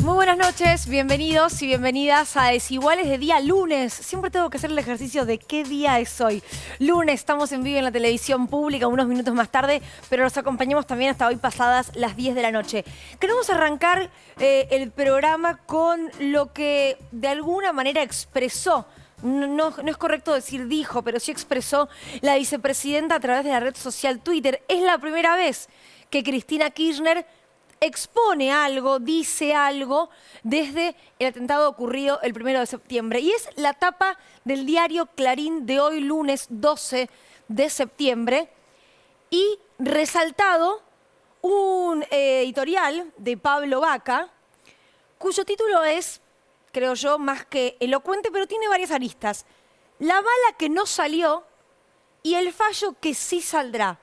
Muy buenas noches, bienvenidos y bienvenidas a Desiguales de día lunes. Siempre tengo que hacer el ejercicio de qué día es hoy. Lunes, estamos en vivo en la televisión pública, unos minutos más tarde, pero los acompañamos también hasta hoy pasadas las 10 de la noche. Queremos arrancar el programa con lo que de alguna manera expresó. No es correcto decir dijo, pero sí expresó la vicepresidenta a través de la red social Twitter. Es la primera vez que Cristina Kirchner expone algo, dice algo desde el atentado ocurrido el 1 de septiembre. Y es la tapa del diario Clarín de hoy, lunes 12 de septiembre. Y resaltado un editorial de Pablo Vaca, cuyo título es, creo yo, más que elocuente, pero tiene varias aristas. La bala que no salió y el fallo que sí saldrá.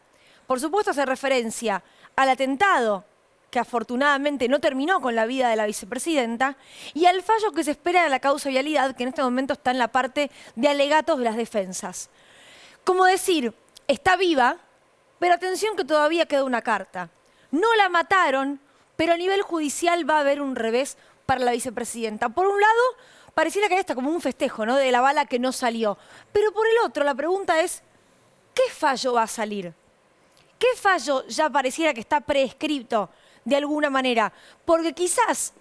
Por supuesto hace referencia al atentado que afortunadamente no terminó con la vida de la vicepresidenta, y al fallo que se espera de la causa vialidad, que en este momento está en la parte de alegatos de las defensas. Como decir, está viva, pero atención que todavía queda una carta. No la mataron, pero a nivel judicial va a haber un revés para la vicepresidenta. Por un lado, pareciera que hay hasta como un festejo, ¿no?, de la bala que no salió. Pero por el otro, la pregunta es, ¿qué fallo va a salir? ¿Qué fallo ya pareciera que está prescripto de alguna manera? Porque quizás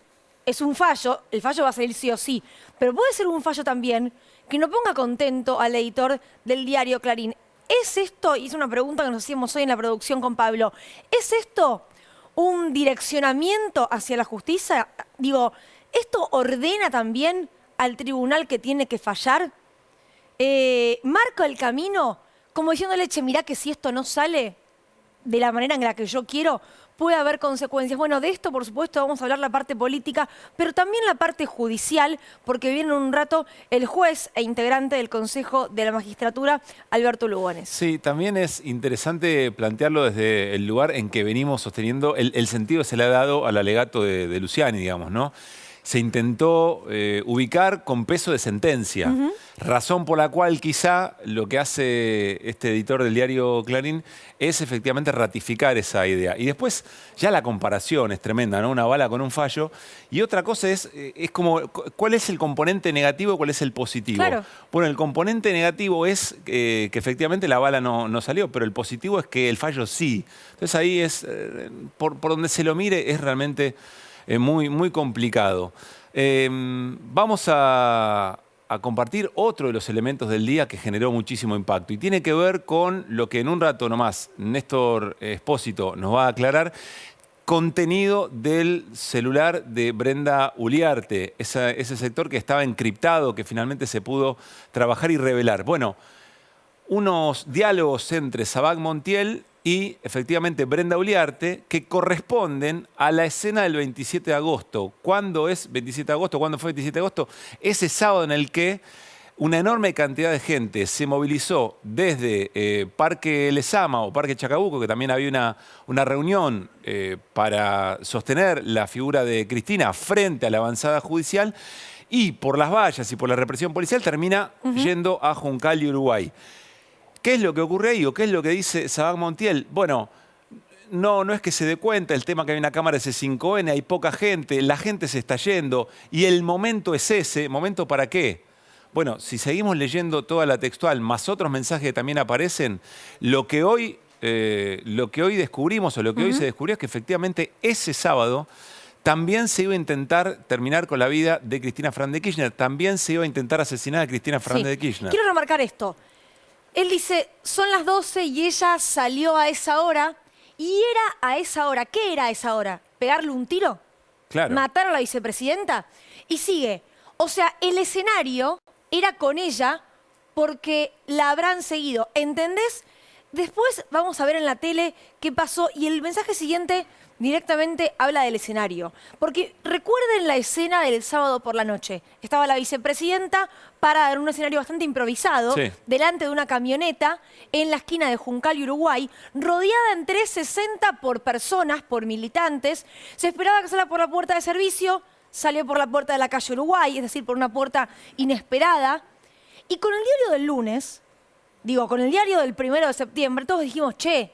es un fallo, el fallo va a salir sí o sí, pero puede ser un fallo también que no ponga contento al editor del diario Clarín. ¿Es esto, y es una pregunta que nos hacíamos hoy en la producción con Pablo, ¿es esto un direccionamiento hacia la justicia? Digo, ¿esto ordena también al tribunal que tiene que fallar? ¿Marca el camino como diciéndole, che, mirá que si esto no sale de la manera en la que yo quiero, puede haber consecuencias? Bueno, de esto, por supuesto, vamos a hablar la parte política, pero también la parte judicial, porque viene en un rato el juez e integrante del Consejo de la Magistratura, Alberto Lugones. Sí, también es interesante plantearlo desde el lugar en que venimos sosteniendo, el sentido que se le ha dado al alegato de Luciani, digamos, ¿no? Se intentó ubicar con peso de sentencia, razón por la cual quizá lo que hace este editor del diario Clarín es efectivamente ratificar esa idea. Y después ya la comparación es tremenda, ¿no? Una bala con un fallo. Y otra cosa es como, ¿cuál es el componente negativo y cuál es el positivo? Claro. Bueno, el componente negativo es que efectivamente la bala no salió, pero el positivo es que el fallo sí. Entonces ahí es, por donde se lo mire, es realmente muy complicado. Vamos a compartir otro de los elementos del día que generó muchísimo impacto y tiene que ver con lo que en un rato nomás Néstor Espósito nos va a aclarar, contenido del celular de Brenda Uliarte, ese sector que estaba encriptado, que finalmente se pudo trabajar y revelar. Bueno, unos diálogos entre Sabac Montiel y efectivamente Brenda Uliarte que corresponden a la escena del 27 de agosto. ¿Cuándo es 27 de agosto? ¿Cuándo fue 27 de agosto? Ese sábado en el que una enorme cantidad de gente se movilizó desde Parque Lezama o Parque Chacabuco, que también había una reunión para sostener la figura de Cristina frente a la avanzada judicial, y por las vallas y por la represión policial termina yendo a Juncal y Uruguay. ¿Qué es lo que ocurre ahí o qué es lo que dice Sabac Montiel? Bueno, no es que se dé cuenta el tema que hay una cámara de C5N, hay poca gente, la gente se está yendo y el momento es ese. ¿Momento para qué? Bueno, si seguimos leyendo toda la textual, más otros mensajes que también aparecen, lo que hoy descubrimos o lo que hoy se descubrió es que efectivamente ese sábado también se iba a intentar terminar con la vida de Cristina Fernández de Kirchner, también se iba a intentar asesinar a Cristina Fernández de Kirchner. Quiero remarcar esto. Él dice, son las 12 y ella salió a esa hora. ¿Y era a esa hora? ¿Qué era a esa hora? ¿Pegarle un tiro? Claro. ¿Matar a la vicepresidenta? Y sigue. O sea, el escenario era con ella porque la habrán seguido. ¿Entendés? Después vamos a ver en la tele qué pasó. Y el mensaje siguiente directamente habla del escenario. Porque recuerden la escena del sábado por la noche. Estaba la vicepresidenta parada en un escenario bastante improvisado, delante de una camioneta, en la esquina de Juncal y Uruguay, rodeada en 360 por personas, por militantes. Se esperaba que saliera por la puerta de servicio, salió por la puerta de la calle Uruguay, es decir, por una puerta inesperada. Y con el diario del lunes, con el diario del 1 de septiembre, todos dijimos, che,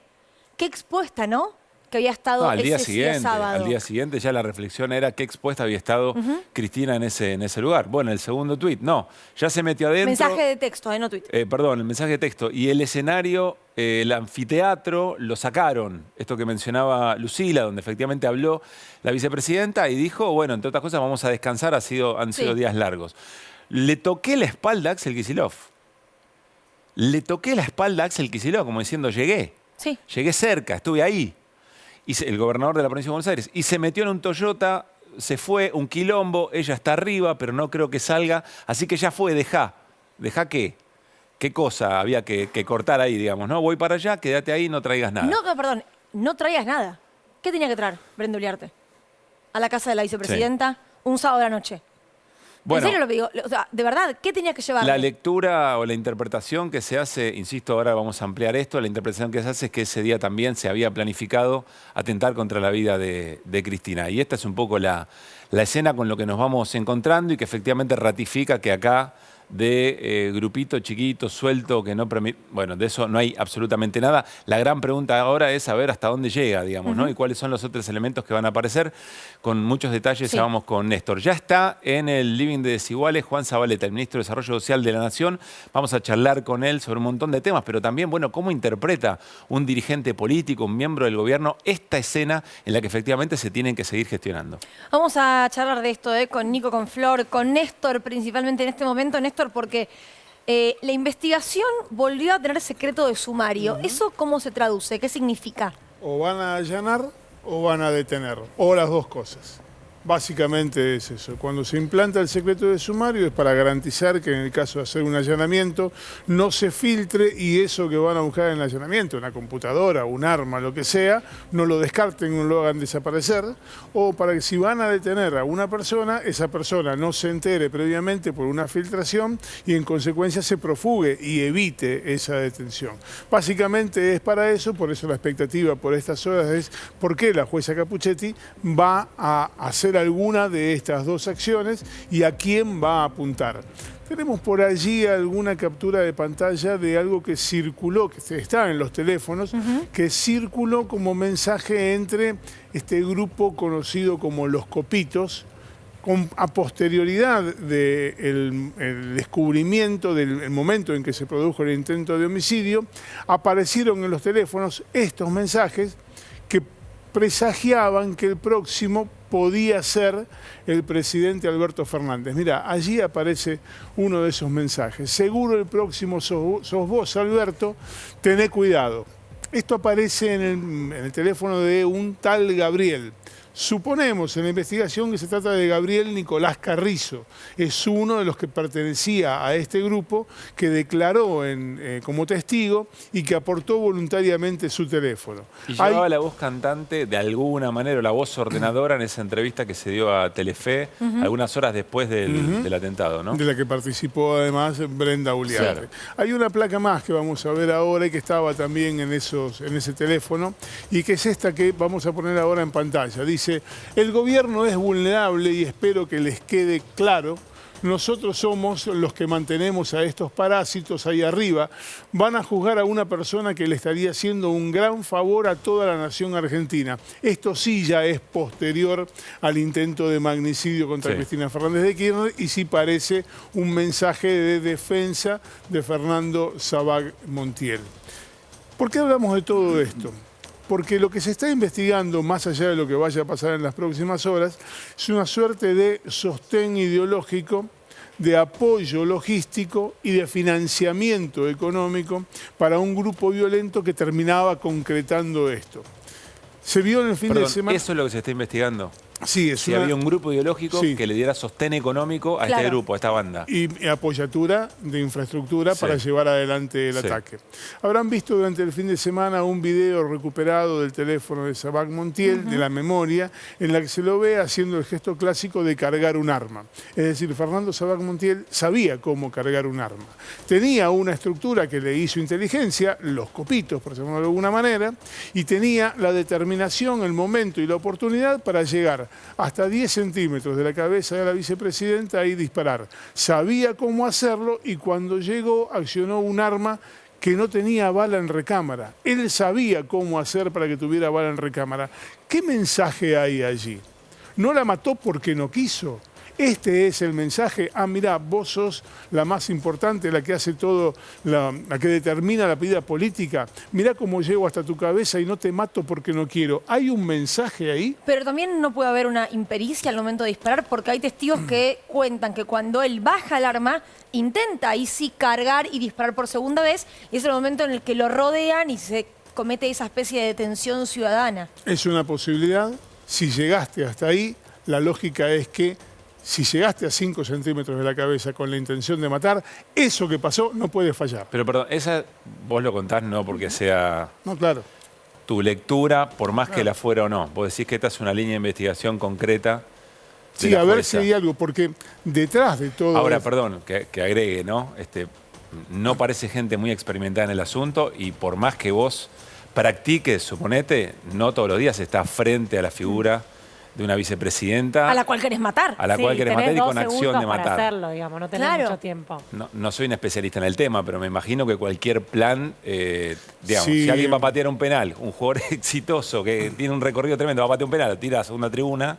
qué expuesta, ¿no? que había estado Al día ese siguiente, sábado. al día siguiente ya la reflexión era qué expuesta había estado Cristina en ese lugar. Bueno, el segundo tuit, no, ya se metió adentro. Mensaje de texto, no tuit. Perdón, el mensaje de texto. Y el escenario, el anfiteatro, lo sacaron. Esto que mencionaba Lucila, donde efectivamente habló la vicepresidenta y dijo, bueno, entre otras cosas, vamos a descansar, han sido días largos. Le toqué la espalda a Axel Kicillof. Le toqué la espalda a Axel Kicillof, como diciendo, llegué. Sí. Llegué cerca, estuve ahí. El gobernador de la provincia de Buenos Aires. Y se metió en un Toyota, se fue, un quilombo, ella está arriba, pero no creo que salga. Así que ya fue, dejá. ¿Dejá qué? ¿Qué cosa había que cortar ahí, digamos? ¿No? Voy para allá, quédate ahí, no traigas nada. No, perdón, no traigas nada. ¿Qué tenía que traer Brenda Uliarte? A la casa de la vicepresidenta, un sábado de la noche. Bueno, en serio lo digo, o sea, de verdad, ¿qué tenía que llevar? la lectura o la interpretación que se hace, insisto, ahora vamos a ampliar esto, la interpretación que se hace es que ese día también se había planificado atentar contra la vida de Cristina. Y esta es un poco la escena con lo que nos vamos encontrando y que efectivamente ratifica que acá de grupito chiquito, suelto, que no permite... Bueno, de eso no hay absolutamente nada. La gran pregunta ahora es saber hasta dónde llega, digamos, ¿no? Y cuáles son los otros elementos que van a aparecer. Con muchos detalles ya vamos con Néstor. Ya está en el living de Desiguales Juan Zabaleta, el ministro de Desarrollo Social de la Nación. Vamos a charlar con él sobre un montón de temas, pero también, bueno, cómo interpreta un dirigente político, un miembro del gobierno, esta escena en la que efectivamente se tienen que seguir gestionando. Vamos a charlar de esto con Nico, con Flor, con Néstor principalmente en este momento. Néstor, porque la investigación volvió a tener secreto de sumario. ¿Eso cómo se traduce? ¿Qué significa? O van a allanar o van a detener, o las dos cosas. Básicamente es eso. Cuando se implanta el secreto de sumario es para garantizar que en el caso de hacer un allanamiento no se filtre y eso que van a buscar en el allanamiento, una computadora, un arma, lo que sea, no lo descarten, no lo hagan desaparecer. O para que si van a detener a una persona, esa persona no se entere previamente por una filtración y en consecuencia se profugue y evite esa detención. Básicamente es para eso, por eso la expectativa por estas horas es por qué la jueza Capuchetti va a hacer alguna de estas dos acciones y a quién va a apuntar. Tenemos por allí alguna captura de pantalla de algo que circuló, que está en los teléfonos, que circuló como mensaje entre este grupo conocido como los Copitos, a posterioridad del descubrimiento del momento en que se produjo el intento de homicidio, aparecieron en los teléfonos estos mensajes que presagiaban que el próximo podía ser el presidente Alberto Fernández. Mira, allí aparece uno de esos mensajes. Seguro el próximo sos vos, Alberto, tené cuidado. Esto aparece en el teléfono de un tal Gabriel. Suponemos en la investigación que se trata de Gabriel Nicolás Carrizo. Es uno de los que pertenecía a este grupo que declaró como testigo y que aportó voluntariamente su teléfono. Y llevaba la voz cantante de alguna manera, o la voz ordenadora en esa entrevista que se dio a Telefe algunas horas después del atentado, ¿no? De la que participó además Brenda Uliarte. Claro. Hay una placa más que vamos a ver ahora y que estaba también en ese teléfono y que es esta que vamos a poner ahora en pantalla. Dice: el gobierno es vulnerable y espero que les quede claro. Nosotros somos los que mantenemos a estos parásitos ahí arriba. Van a juzgar a una persona que le estaría haciendo un gran favor a toda la nación argentina. Esto sí ya es posterior al intento de magnicidio contra Cristina Fernández de Kirchner y sí parece un mensaje de defensa de Fernando Sabag Montiel. ¿Por qué hablamos de todo esto? Porque lo que se está investigando, más allá de lo que vaya a pasar en las próximas horas, es una suerte de sostén ideológico, de apoyo logístico y de financiamiento económico para un grupo violento que terminaba concretando esto. Se vio en el fin de semana... ¿Eso es lo que se está investigando? Sí, es Si había un grupo ideológico que le diera sostén económico a este grupo, a esta banda. Y apoyatura de infraestructura para llevar adelante el ataque. Habrán visto durante el fin de semana un video recuperado del teléfono de Sabag Montiel, de la memoria, en la que se lo ve haciendo el gesto clásico de cargar un arma. Es decir, Fernando Sabag Montiel sabía cómo cargar un arma. Tenía una estructura que le hizo inteligencia, los Copitos, por llamarlo de alguna manera, y tenía la determinación, el momento y la oportunidad para llegar hasta 10 centímetros de la cabeza de la vicepresidenta y disparar. Sabía cómo hacerlo y cuando llegó accionó un arma que no tenía bala en recámara. Él sabía cómo hacer para que tuviera bala en recámara. ¿Qué mensaje hay allí? No la mató porque no quiso. Este es el mensaje. Ah, mirá, vos sos la más importante, la que hace todo, la que determina la vida política. Mirá cómo llego hasta tu cabeza y no te mato porque no quiero. ¿Hay un mensaje ahí? Pero también no puede haber una impericia al momento de disparar, porque hay testigos que cuentan que cuando él baja el arma, intenta ahí sí cargar y disparar por segunda vez, y es el momento en el que lo rodean y se comete esa especie de detención ciudadana. Es una posibilidad. Si llegaste hasta ahí, la lógica es que si llegaste a 5 centímetros de la cabeza con la intención de matar, eso que pasó no puede fallar. Pero perdón, esa vos lo contás no porque sea No, claro. tu lectura, por más que la fuera o no. Vos decís que esta es una línea de investigación concreta. Sí, a ver si hay algo, porque detrás de todo... Ahora, perdón, que agregue, ¿no? No parece gente muy experimentada en el asunto y por más que vos practiques, suponete, no todos los días estás frente a la figura de una vicepresidenta. A la cual querés matar. A la cual querés matar y con acción de para matar. hacerlo, digamos, no tenés Claro. mucho tiempo. No soy un especialista en el tema, pero me imagino que cualquier plan, digamos, Sí. si alguien va a patear un penal, un jugador exitoso que tiene un recorrido tremendo, va a patear un penal, lo tiras a una tribuna,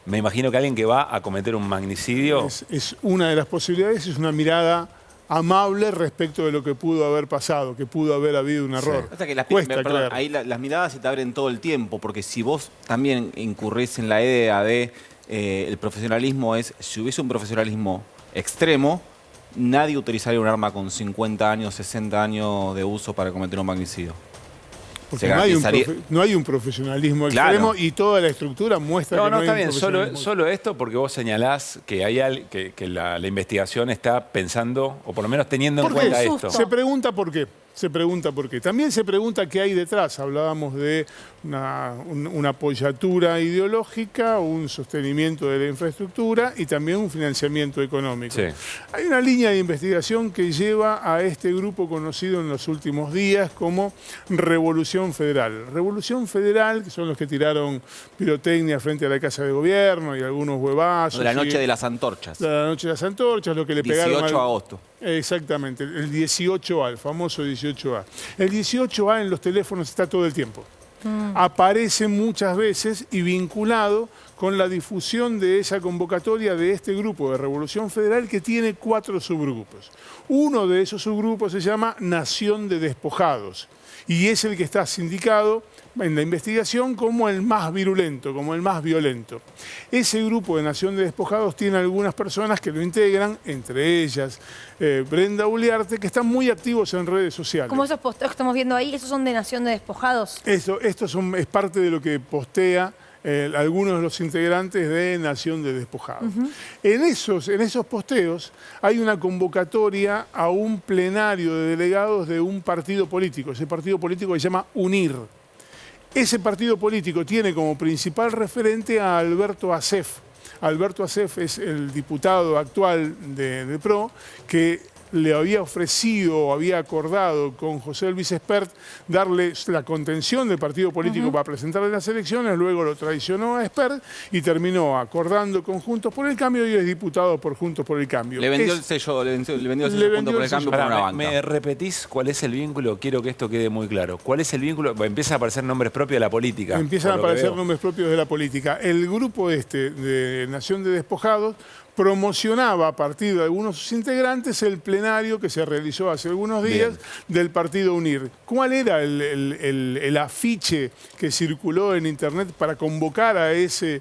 me imagino que alguien que va a cometer un magnicidio... Es una de las posibilidades, es una mirada amable respecto de lo que pudo haber pasado, que pudo haber habido un error. O sea que las, Cuesta perdón, creer. ahí las miradas se te abren todo el tiempo, porque si vos también incurrís en la idea de el profesionalismo es, si hubiese un profesionalismo extremo, nadie utilizaría un arma con 50 años, 60 años de uso para cometer un magnicidio. Porque Se no hay un profesionalismo Claro. extremo y toda la estructura muestra que no hay está un bien, profesionalismo. solo esto porque vos señalás que hay que la investigación está pensando, o por lo menos teniendo en ¿Por qué? cuenta Susto. esto. Se pregunta por qué. Se pregunta por qué. También se pregunta qué hay detrás. Hablábamos de una apoyatura ideológica, un sostenimiento de la infraestructura y también un financiamiento económico. Sí. Hay una línea de investigación que lleva a este grupo conocido en los últimos días como Revolución Federal. Revolución Federal, que son los que tiraron pirotecnia frente a la Casa de Gobierno y algunos huevazos. De la noche y- de las antorchas. La noche de las antorchas, lo que le pegaron 18 de al- agosto. Exactamente, el 18A, el famoso 18A. El 18A en los teléfonos está todo el tiempo. Aparece muchas veces y vinculado con la difusión de esa convocatoria de este grupo de Revolución Federal que tiene 4 subgrupos. Uno de esos subgrupos se llama Nación de Despojados y es el que está sindicado en la investigación como el más virulento, como el más violento. Ese grupo de Nación de Despojados tiene algunas personas que lo integran, entre ellas Brenda Uliarte, que están muy activos en redes sociales. Como esos posteos que estamos viendo ahí, esos son de Nación de Despojados. Esto es parte de lo que postea algunos de los integrantes de Nación de Despojados. En esos posteos hay una convocatoria a un plenario de delegados de un partido político. Ese partido político se llama UNIR. Ese partido político tiene como principal referente a Alberto Asef. Alberto Asef es el diputado actual de PRO que le había ofrecido o había acordado con José Luis Espert darle la contención del partido político para presentarle las elecciones, luego lo traicionó a Espert y terminó acordando con Juntos por el Cambio y es diputado por Juntos por el Cambio. Le vendió Es- el sello, le vendió el le sello vendió Juntos por el el Cambio sello. por una Pará, banca. ¿me repetís cuál es el vínculo? Quiero que esto quede muy claro. ¿Cuál es el vínculo? Empiezan a aparecer nombres propios de la política. Empiezan a por lo que aparecer veo. nombres propios de la política. El grupo de Nación de Despojados promocionaba a partir de algunos de sus integrantes el plenario que se realizó hace algunos días del partido UNIR. ¿Cuál era el afiche que circuló en internet para convocar a ese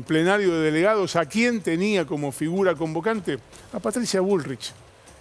plenario de delegados? ¿A quién tenía como figura convocante? A Patricia Bullrich.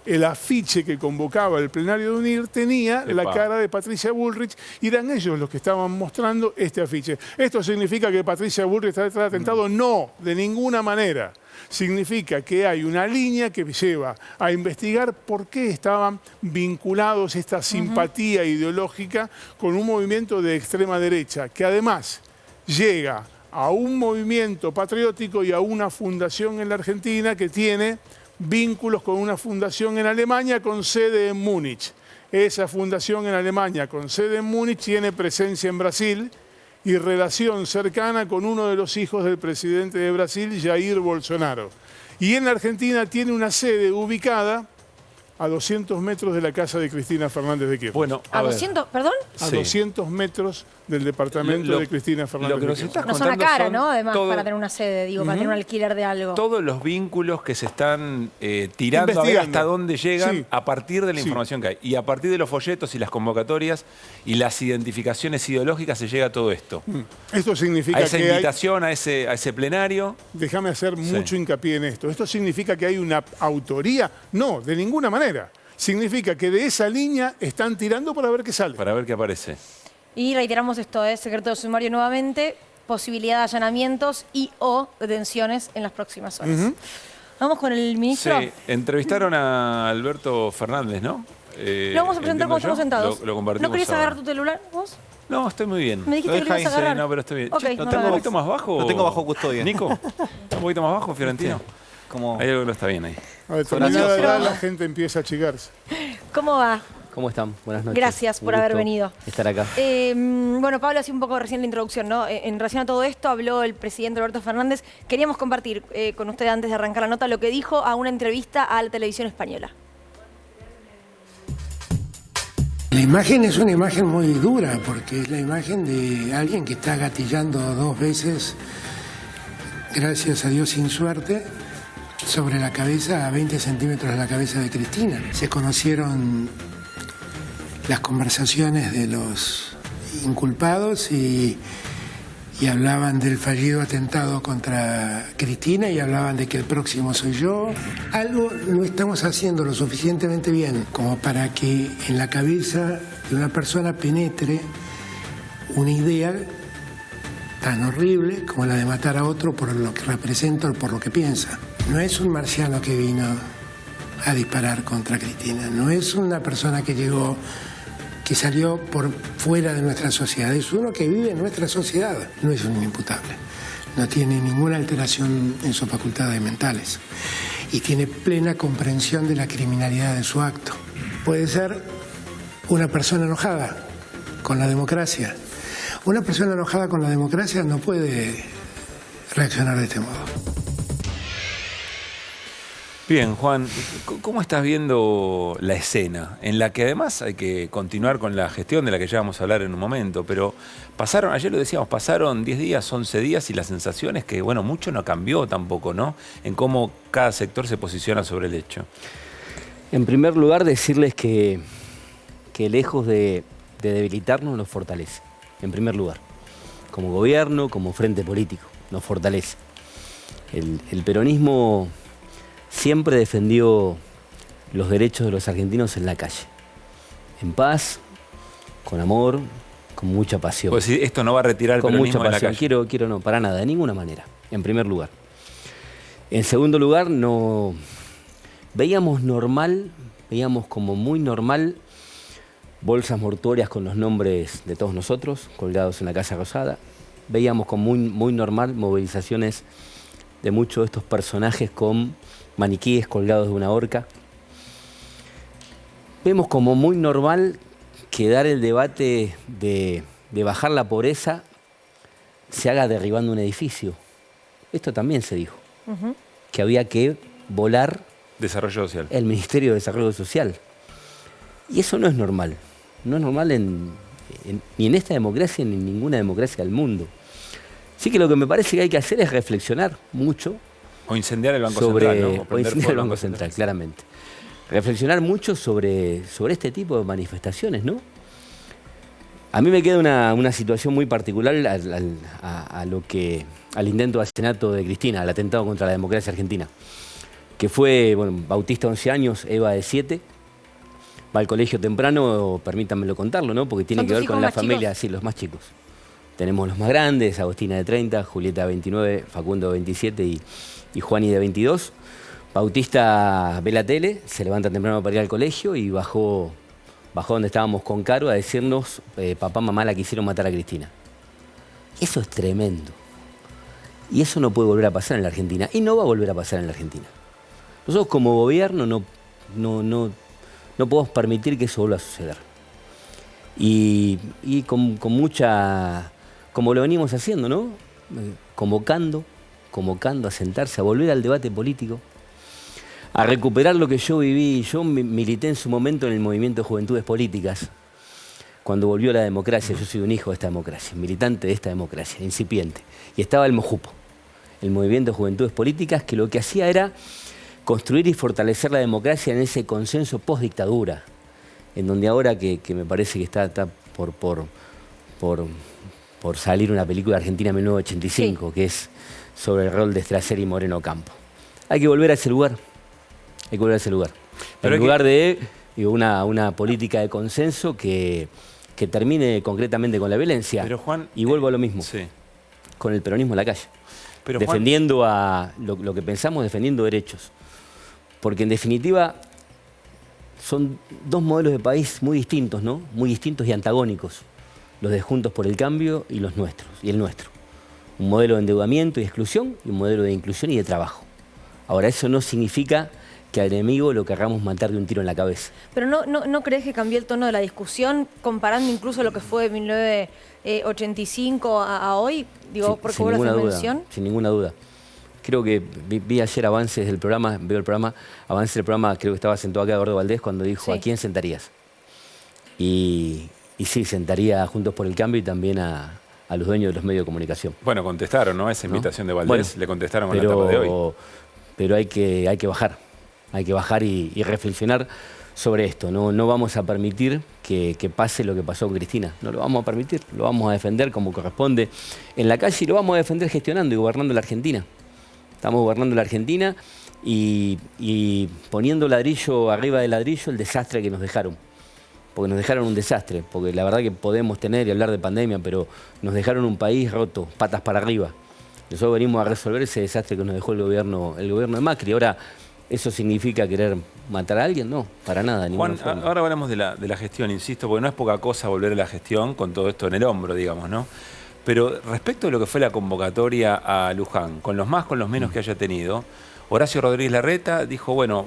El afiche que convocaba el plenario de UNIR tenía la Epa. cara de Patricia Bullrich y eran ellos los que estaban mostrando este afiche. ¿Esto significa que Patricia Bullrich está detrás del atentado? No, de ninguna manera. Significa que hay una línea que lleva a investigar por qué estaban vinculados esta simpatía ideológica con un movimiento de extrema derecha, que además llega a un movimiento patriótico y a una fundación en la Argentina que tiene vínculos con una fundación en Alemania con sede en Múnich. Esa fundación en Alemania con sede en Múnich tiene presencia en Brasil y relación cercana con uno de los hijos del presidente de Brasil, Jair Bolsonaro. Y en la Argentina tiene una sede ubicada a 200 metros de la casa de Cristina Fernández de Kirchner. Bueno, ¿A ver. 200, perdón? A Sí. 200 metros del departamento Lo- de Cristina Fernández lo que de nos Kirchner. estás Una zona contando cara, son ¿no? Además, todo- para tener una sede, digo, para tener un alquiler de algo. Todos los vínculos que se están tirando a ver Investigando. hasta dónde llegan Sí. a partir de la Sí. información que hay. Y a partir de los folletos y las convocatorias y las identificaciones ideológicas se llega a todo esto. Esto significa A esa que hay... invitación, a ese plenario. Déjame hacer mucho hincapié en esto. ¿Esto significa que hay una autoría? No, de ninguna manera. Significa que de esa línea están tirando para ver qué sale. Para ver qué aparece. Y reiteramos esto, secreto de sumario nuevamente, posibilidad de allanamientos y o detenciones en las próximas horas. Vamos con el ministro. Sí, entrevistaron a Alberto Fernández, ¿no? Lo vamos a presentar cuando estamos sentados. Lo compartimos ¿No querés ahora. agarrar tu celular vos? No, estoy muy bien. Me dijiste que lo ibas a Sí, agarrar. no, pero estoy bien. Ok, Che, no ¿lo lo tengo un agarres. poquito más bajo? Lo tengo bajo custodia. Nico, ¿un poquito más bajo, Fiorentino? Como... Hay algo que no está bien ahí. A determinada Gracias. edad la gente empieza a achicarse. ¿Cómo va? ¿Cómo están? Buenas noches. Gracias por Un haber gusto venido. Estar acá. Bueno, Pablo hacía un poco recién la introducción, ¿no? En relación a todo esto habló el presidente Alberto Fernández. Queríamos compartir con usted antes de arrancar la nota lo que dijo a una entrevista a la televisión española. La imagen es una imagen muy dura porque es la imagen de alguien que está gatillando 2 veces, gracias a Dios sin suerte, sobre la cabeza, a 20 centímetros de la cabeza de Cristina. Se conocieron las conversaciones de los inculpados y hablaban del fallido atentado contra Cristina y hablaban de que el próximo soy yo. Algo no estamos haciendo lo suficientemente bien como para que en la cabeza de una persona penetre una idea tan horrible como la de matar a otro por lo que representa o por lo que piensa. No es un marciano que vino a disparar contra Cristina, no es una persona que llegó, que salió por fuera de nuestra sociedad, es uno que vive en nuestra sociedad, no es un imputable, no tiene ninguna alteración en sus facultades mentales y tiene plena comprensión de la criminalidad de su acto. Puede ser una persona enojada con la democracia. Una persona enojada con la democracia no puede reaccionar de este modo. Bien, Juan, ¿cómo estás viendo la escena? En la que además hay que continuar con la gestión de la que ya vamos a hablar en un momento, pero pasaron, ayer lo decíamos, pasaron 10 días, 11 días y la sensación es que, bueno, mucho no cambió tampoco, ¿no? En cómo cada sector se posiciona sobre el hecho. En primer lugar, decirles que lejos de debilitarnos, nos fortalece. En primer lugar, como gobierno, como frente político, nos fortalece. El peronismo siempre defendió los derechos de los argentinos en la calle. En paz, con amor, con mucha pasión. Pues si esto no va a retirar el Con peronismo mucha de la pasión. calle. Quiero no, para nada, de ninguna manera, en primer lugar. En segundo lugar, no veíamos como muy normal bolsas mortuorias con los nombres de todos nosotros, colgados en la Casa Rosada. Veíamos como muy normal movilizaciones de muchos de estos personajes con maniquíes colgados de una horca. Vemos como muy normal que dar el debate de bajar la pobreza se haga derribando un edificio. Esto también se dijo, que había que volar Desarrollo social. el Ministerio de Desarrollo Social. Y eso no es normal. No es normal ni en esta democracia ni en ninguna democracia del mundo. Así que lo que me parece que hay que hacer es reflexionar mucho O incendiar el Banco sobre Central, ¿no? o prender incendiar fuego el Banco Central, claramente. Reflexionar mucho sobre este tipo de manifestaciones, ¿no? A mí me queda una situación muy particular al intento de asesinato de Cristina, al atentado contra la democracia argentina, que fue, bueno, Bautista 11 años, Eva de 7, va al colegio temprano, permítanmelo contarlo, ¿no? Porque tiene ¿Son que tus ver con hijos la más familia, chicos? sí, los más chicos. Tenemos los más grandes, Agostina de 30, Julieta de 29, Facundo de 27 y Juani de 22. Bautista ve la tele, se levanta temprano para ir al colegio y bajó donde estábamos con Caro a decirnos, papá, mamá, la quisieron matar a Cristina. Eso es tremendo. Y eso no puede volver a pasar en la Argentina. Y no va a volver a pasar en la Argentina. Nosotros como gobierno no podemos permitir que eso vuelva a suceder. Y con mucha, como lo venimos haciendo, ¿no? Convocando a sentarse, a volver al debate político, a recuperar lo que yo viví. Yo milité en su momento en el movimiento de Juventudes Políticas, cuando volvió la democracia. Yo soy un hijo de esta democracia, militante de esta democracia, incipiente. Y estaba el MOJUPO, el Movimiento de Juventudes Políticas, que lo que hacía era construir y fortalecer la democracia en ese consenso post-dictadura, en donde ahora que me parece que está por salir una película argentina 1985, que es sobre el rol de Straser y Moreno Campo. Hay que volver a ese lugar. Hay que volver a ese lugar. Pero en lugar de una política de consenso que termine concretamente con la violencia. Pero Juan, y vuelvo a lo mismo. Sí. Con el peronismo en la calle. Pero Juan, defendiendo lo que pensamos, defendiendo derechos. Porque en definitiva son dos modelos de país muy distintos, ¿no? Muy distintos y antagónicos. Los de Juntos por el Cambio y los nuestros, y el nuestro. Un modelo de endeudamiento y exclusión y un modelo de inclusión y de trabajo. Ahora, eso no significa que al enemigo lo querramos matar de un tiro en la cabeza. Pero ¿no crees que cambió el tono de la discusión comparando incluso lo que fue de 1985 a hoy? Digo, porque sin vos lo ninguna haces duda, mención. sin ninguna duda. Creo que vi ayer avances del programa, veo el programa, avances del programa, creo que estaba sentado acá Eduardo Valdés cuando dijo, Sí. ¿a quién sentarías? Y sí, sentaría a Juntos por el Cambio y también a los dueños de los medios de comunicación. bueno, contestaron, ¿no? Esa invitación de Valdés, Bueno, le contestaron con la etapa de hoy. Pero hay que bajar. Hay que bajar y reflexionar sobre esto. No vamos a permitir que pase lo que pasó con Cristina. No lo vamos a permitir. Lo vamos a defender como corresponde en la calle y lo vamos a defender gestionando y gobernando la Argentina. Estamos gobernando la Argentina y poniendo ladrillo arriba de ladrillo el desastre que nos dejaron. Porque nos dejaron un desastre. Porque la verdad que podemos tener y hablar de pandemia, pero nos dejaron un país roto, patas para arriba. Nosotros venimos a resolver ese desastre que nos dejó el gobierno de Macri. Ahora, ¿eso significa querer matar a alguien? No, para nada. De Juan, ninguna forma. ahora hablamos de la gestión, insisto, porque no es poca cosa volver a la gestión con todo esto en el hombro, digamos, ¿no? Pero respecto a lo que fue la convocatoria a Luján, con los más, con los menos que haya tenido, Horacio Rodríguez Larreta dijo, bueno,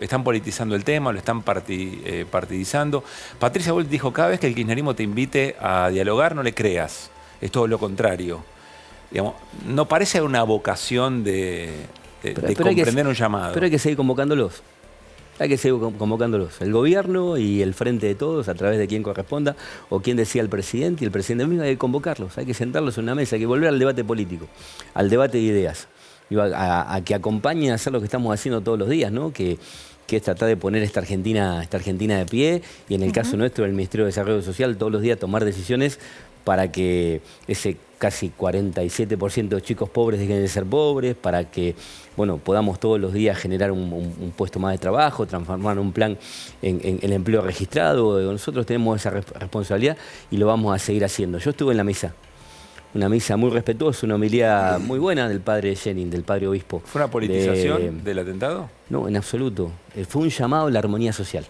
están politizando el tema, lo están partidizando. Patricia Bullrich dijo, cada vez que el kirchnerismo te invite a dialogar, no le creas, es todo lo contrario. Digamos, no parece una vocación de comprender un llamado. Pero hay que seguir convocándolos. Hay que seguir convocándolos. El gobierno y el frente de todos, a través de quien corresponda, o quien decía el presidente y el presidente mismo, hay que convocarlos, hay que sentarlos en una mesa, hay que volver al debate político, al debate de ideas, a que acompañen a hacer lo que estamos haciendo todos los días, ¿no? Que es tratar de poner esta Argentina de pie, y en el caso nuestro, del Ministerio de Desarrollo Social, todos los días tomar decisiones para que ese casi 47% de chicos pobres dejen de ser pobres, para que podamos todos los días generar un puesto más de trabajo, transformar un plan en empleo registrado. Nosotros tenemos esa responsabilidad y lo vamos a seguir haciendo. Yo estuve en la misa, una misa muy respetuosa, una homilía muy buena del padre Jenin, del padre obispo. ¿Fue una politización del atentado? No, en absoluto. Fue un llamado a la armonía social,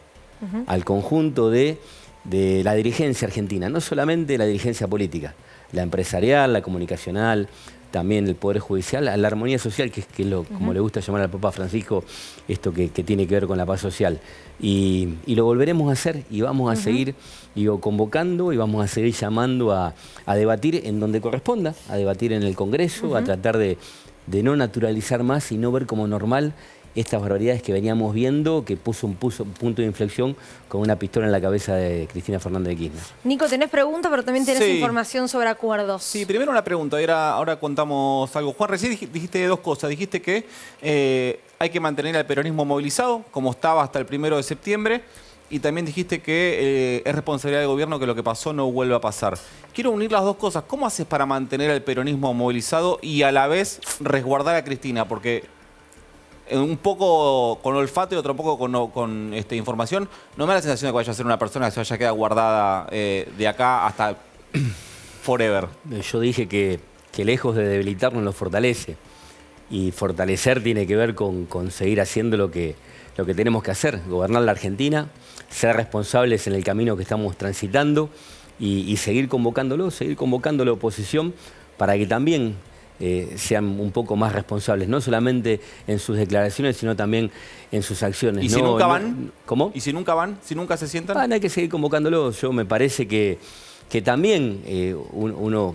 al conjunto de la dirigencia argentina, no solamente la dirigencia política, la empresarial, la comunicacional, también el Poder Judicial, a la armonía social, que es como le gusta llamar al Papa Francisco, esto que tiene que ver con la paz social. Y lo volveremos a hacer y vamos a seguir convocando y vamos a seguir llamando a debatir en donde corresponda, a debatir en el Congreso, a tratar de no naturalizar más y no ver como normal estas barbaridades que veníamos viendo, que puso un punto de inflexión con una pistola en la cabeza de Cristina Fernández de Kirchner. Nico, tenés preguntas, pero también tenés Sí. información sobre acuerdos. Sí, primero una pregunta, ahora contamos algo. Juan, recién dijiste dos cosas. Dijiste que hay que mantener al peronismo movilizado, como estaba hasta el 1 de septiembre, y también dijiste que es responsabilidad del gobierno que lo que pasó no vuelva a pasar. Quiero unir las dos cosas. ¿Cómo haces para mantener al peronismo movilizado y a la vez resguardar a Cristina? Porque un poco con olfato y otro poco con información, no me da la sensación de que vaya a ser una persona que se vaya a quedar guardada de acá hasta forever. Yo dije que lejos de debilitarnos nos fortalece. Y fortalecer tiene que ver con seguir haciendo lo que tenemos que hacer, gobernar la Argentina, ser responsables en el camino que estamos transitando y seguir convocándolo, seguir convocando a la oposición para que también sean un poco más responsables, no solamente en sus declaraciones, sino también en sus acciones. ¿Y si nunca van? ¿Cómo? ¿Y si nunca van? ¿Si nunca se sientan? Hay que seguir convocándolos. Yo me parece que que también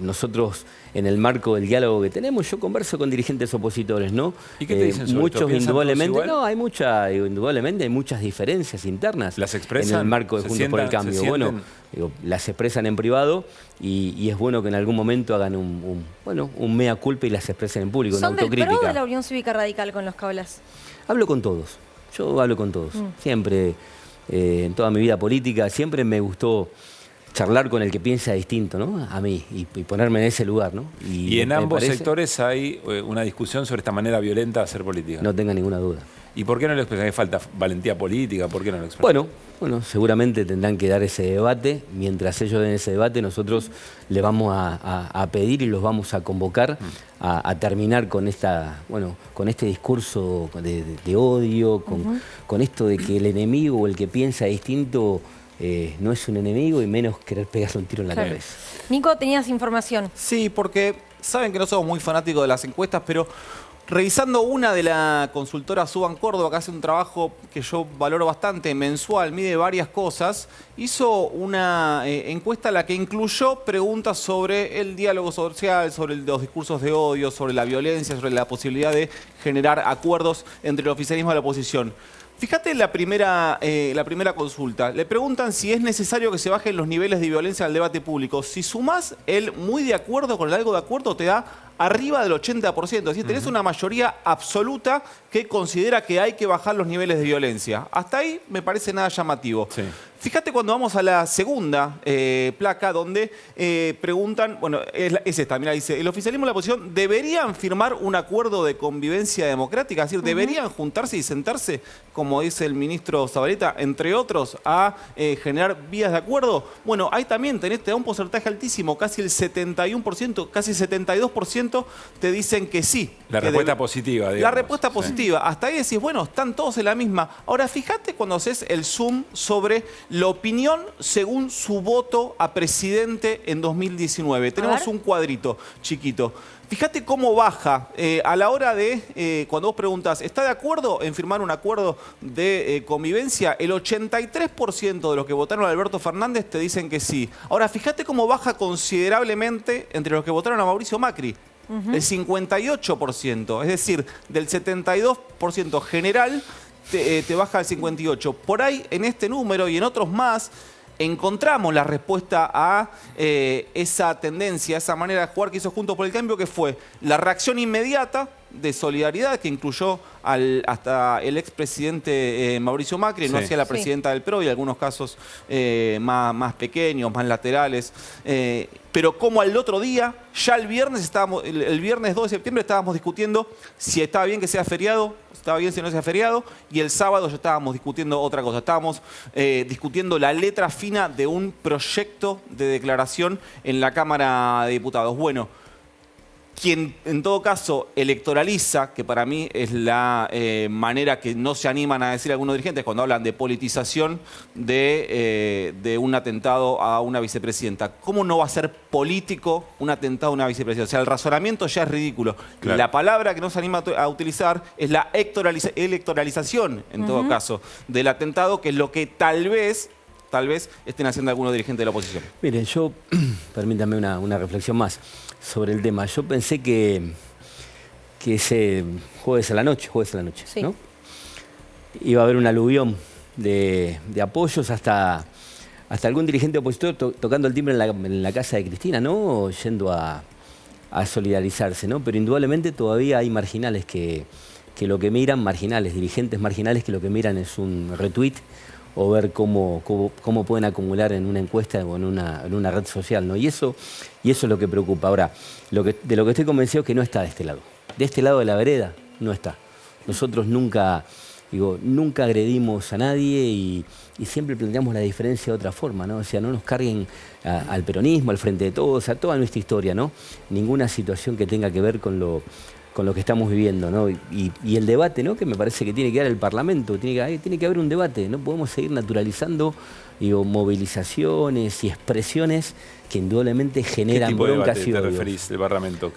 nosotros en el marco del diálogo que tenemos, yo converso con dirigentes opositores, ¿no? ¿Y qué te dicen sobre muchos esto? ¿Piensan todos indudablemente, igual? indudablemente hay muchas diferencias internas ¿Las expresan? en el marco de ¿Se Juntos por el sientan? Cambio. ¿Se Bueno, sienten? las expresan en privado y es bueno que en algún momento hagan un mea culpa y las expresen en público, una ¿Son del autocrítica. PRO o de la Unión Cívica Radical con los que hablas? Hablo con todos, yo hablo con todos. Siempre, en toda mi vida política, siempre me gustó charlar con el que piensa distinto, ¿no? A mí, y ponerme en ese lugar, ¿no? Y en ambos sectores hay una discusión sobre esta manera violenta de hacer política. No tenga ninguna duda. ¿Y por qué no lo expresan? ¿Qué falta valentía política? ¿Por qué no lo expresan? Bueno, seguramente tendrán que dar ese debate. Mientras ellos den ese debate, nosotros le vamos a pedir y los vamos a convocar a terminar con con este discurso de odio, con esto de que el enemigo o el que piensa distinto no es un enemigo y menos querer pegarle un tiro en la cabeza. Nico, tenías información. Sí, porque saben que no somos muy fanáticos de las encuestas, pero revisando una de la consultora Suban Córdoba, que hace un trabajo que yo valoro bastante, mensual, mide varias cosas, hizo una encuesta en la que incluyó preguntas sobre el diálogo social, sobre los discursos de odio, sobre la violencia, sobre la posibilidad de generar acuerdos entre el oficialismo y la oposición. Fíjate la primera consulta. Le preguntan si es necesario que se bajen los niveles de violencia al debate público. Si sumás el muy de acuerdo con el algo de acuerdo, te da arriba del 80%. Es decir, tenés una mayoría absoluta que considera que hay que bajar los niveles de violencia. Hasta ahí me parece nada llamativo. Sí. Fíjate cuando vamos a la segunda placa, donde preguntan, bueno, es esta, mira, dice, el oficialismo y la oposición deberían firmar un acuerdo de convivencia democrática, es decir, deberían juntarse y sentarse, como dice el ministro Zabaleta, entre otros, a generar vías de acuerdo. Bueno, ahí también te da un porcentaje altísimo, casi el 71%, casi 72% te dicen que sí. La respuesta positiva, digamos. La respuesta positiva. Hasta ahí decís, bueno, están todos en la misma. Ahora, fíjate cuando haces el zoom sobre la opinión según su voto a presidente en 2019. Tenemos un cuadrito chiquito. Fíjate cómo baja a la hora de, cuando vos preguntas, ¿está de acuerdo en firmar un acuerdo de convivencia? El 83% de los que votaron a Alberto Fernández te dicen que sí. Ahora, fíjate cómo baja considerablemente entre los que votaron a Mauricio Macri. El 58%. Es decir, del 72% general te baja al 58%. Por ahí, en este número y en otros más, encontramos la respuesta a esa tendencia, a esa manera de jugar que hizo Juntos por el Cambio, que fue la reacción inmediata de solidaridad, que incluyó hasta el expresidente Mauricio Macri, no hacía la presidenta del PRO y algunos casos más pequeños, más laterales. Pero como al otro día, ya el viernes 2 de septiembre estábamos discutiendo si estaba bien que sea feriado, estaba bien si no sea feriado, y el sábado ya estábamos discutiendo otra cosa. Estábamos discutiendo la letra fina de un proyecto de declaración en la Cámara de Diputados. Bueno, quien en todo caso electoraliza, que para mí es la manera que no se animan a decir algunos dirigentes cuando hablan de politización de un atentado a una vicepresidenta. ¿Cómo no va a ser político un atentado a una vicepresidenta? O sea, el razonamiento ya es ridículo. Claro. La palabra que no se anima a utilizar es la electoralización, en todo caso, del atentado, que es lo que tal vez estén haciendo algunos dirigentes de la oposición. Mire, yo, permítame una reflexión más sobre el tema. Yo pensé que ese jueves a la noche, sí, ¿no? Iba a haber un aluvión de apoyos hasta algún dirigente opositor tocando el timbre en la casa de Cristina, ¿no? Yendo a solidarizarse, ¿no? Pero indudablemente todavía hay marginales que lo que miran, dirigentes marginales que lo que miran es un retweet o ver cómo pueden acumular en una encuesta o en una red social, ¿no? Y eso es lo que preocupa. Ahora, de lo que estoy convencido es que no está de este lado. De este lado de la vereda no está. Nosotros nunca agredimos a nadie y siempre planteamos la diferencia de otra forma, ¿no? O sea, no nos carguen al peronismo, al Frente de Todos, a toda nuestra historia, ¿no? Ninguna situación que tenga que ver con lo que estamos viviendo, ¿no? Y el debate, ¿no? Que me parece que tiene que dar el Parlamento, tiene que haber un debate, no podemos seguir naturalizando movilizaciones y expresiones que indudablemente generan broncas y odio. ¿Qué tipo de debate te referís del Parlamento?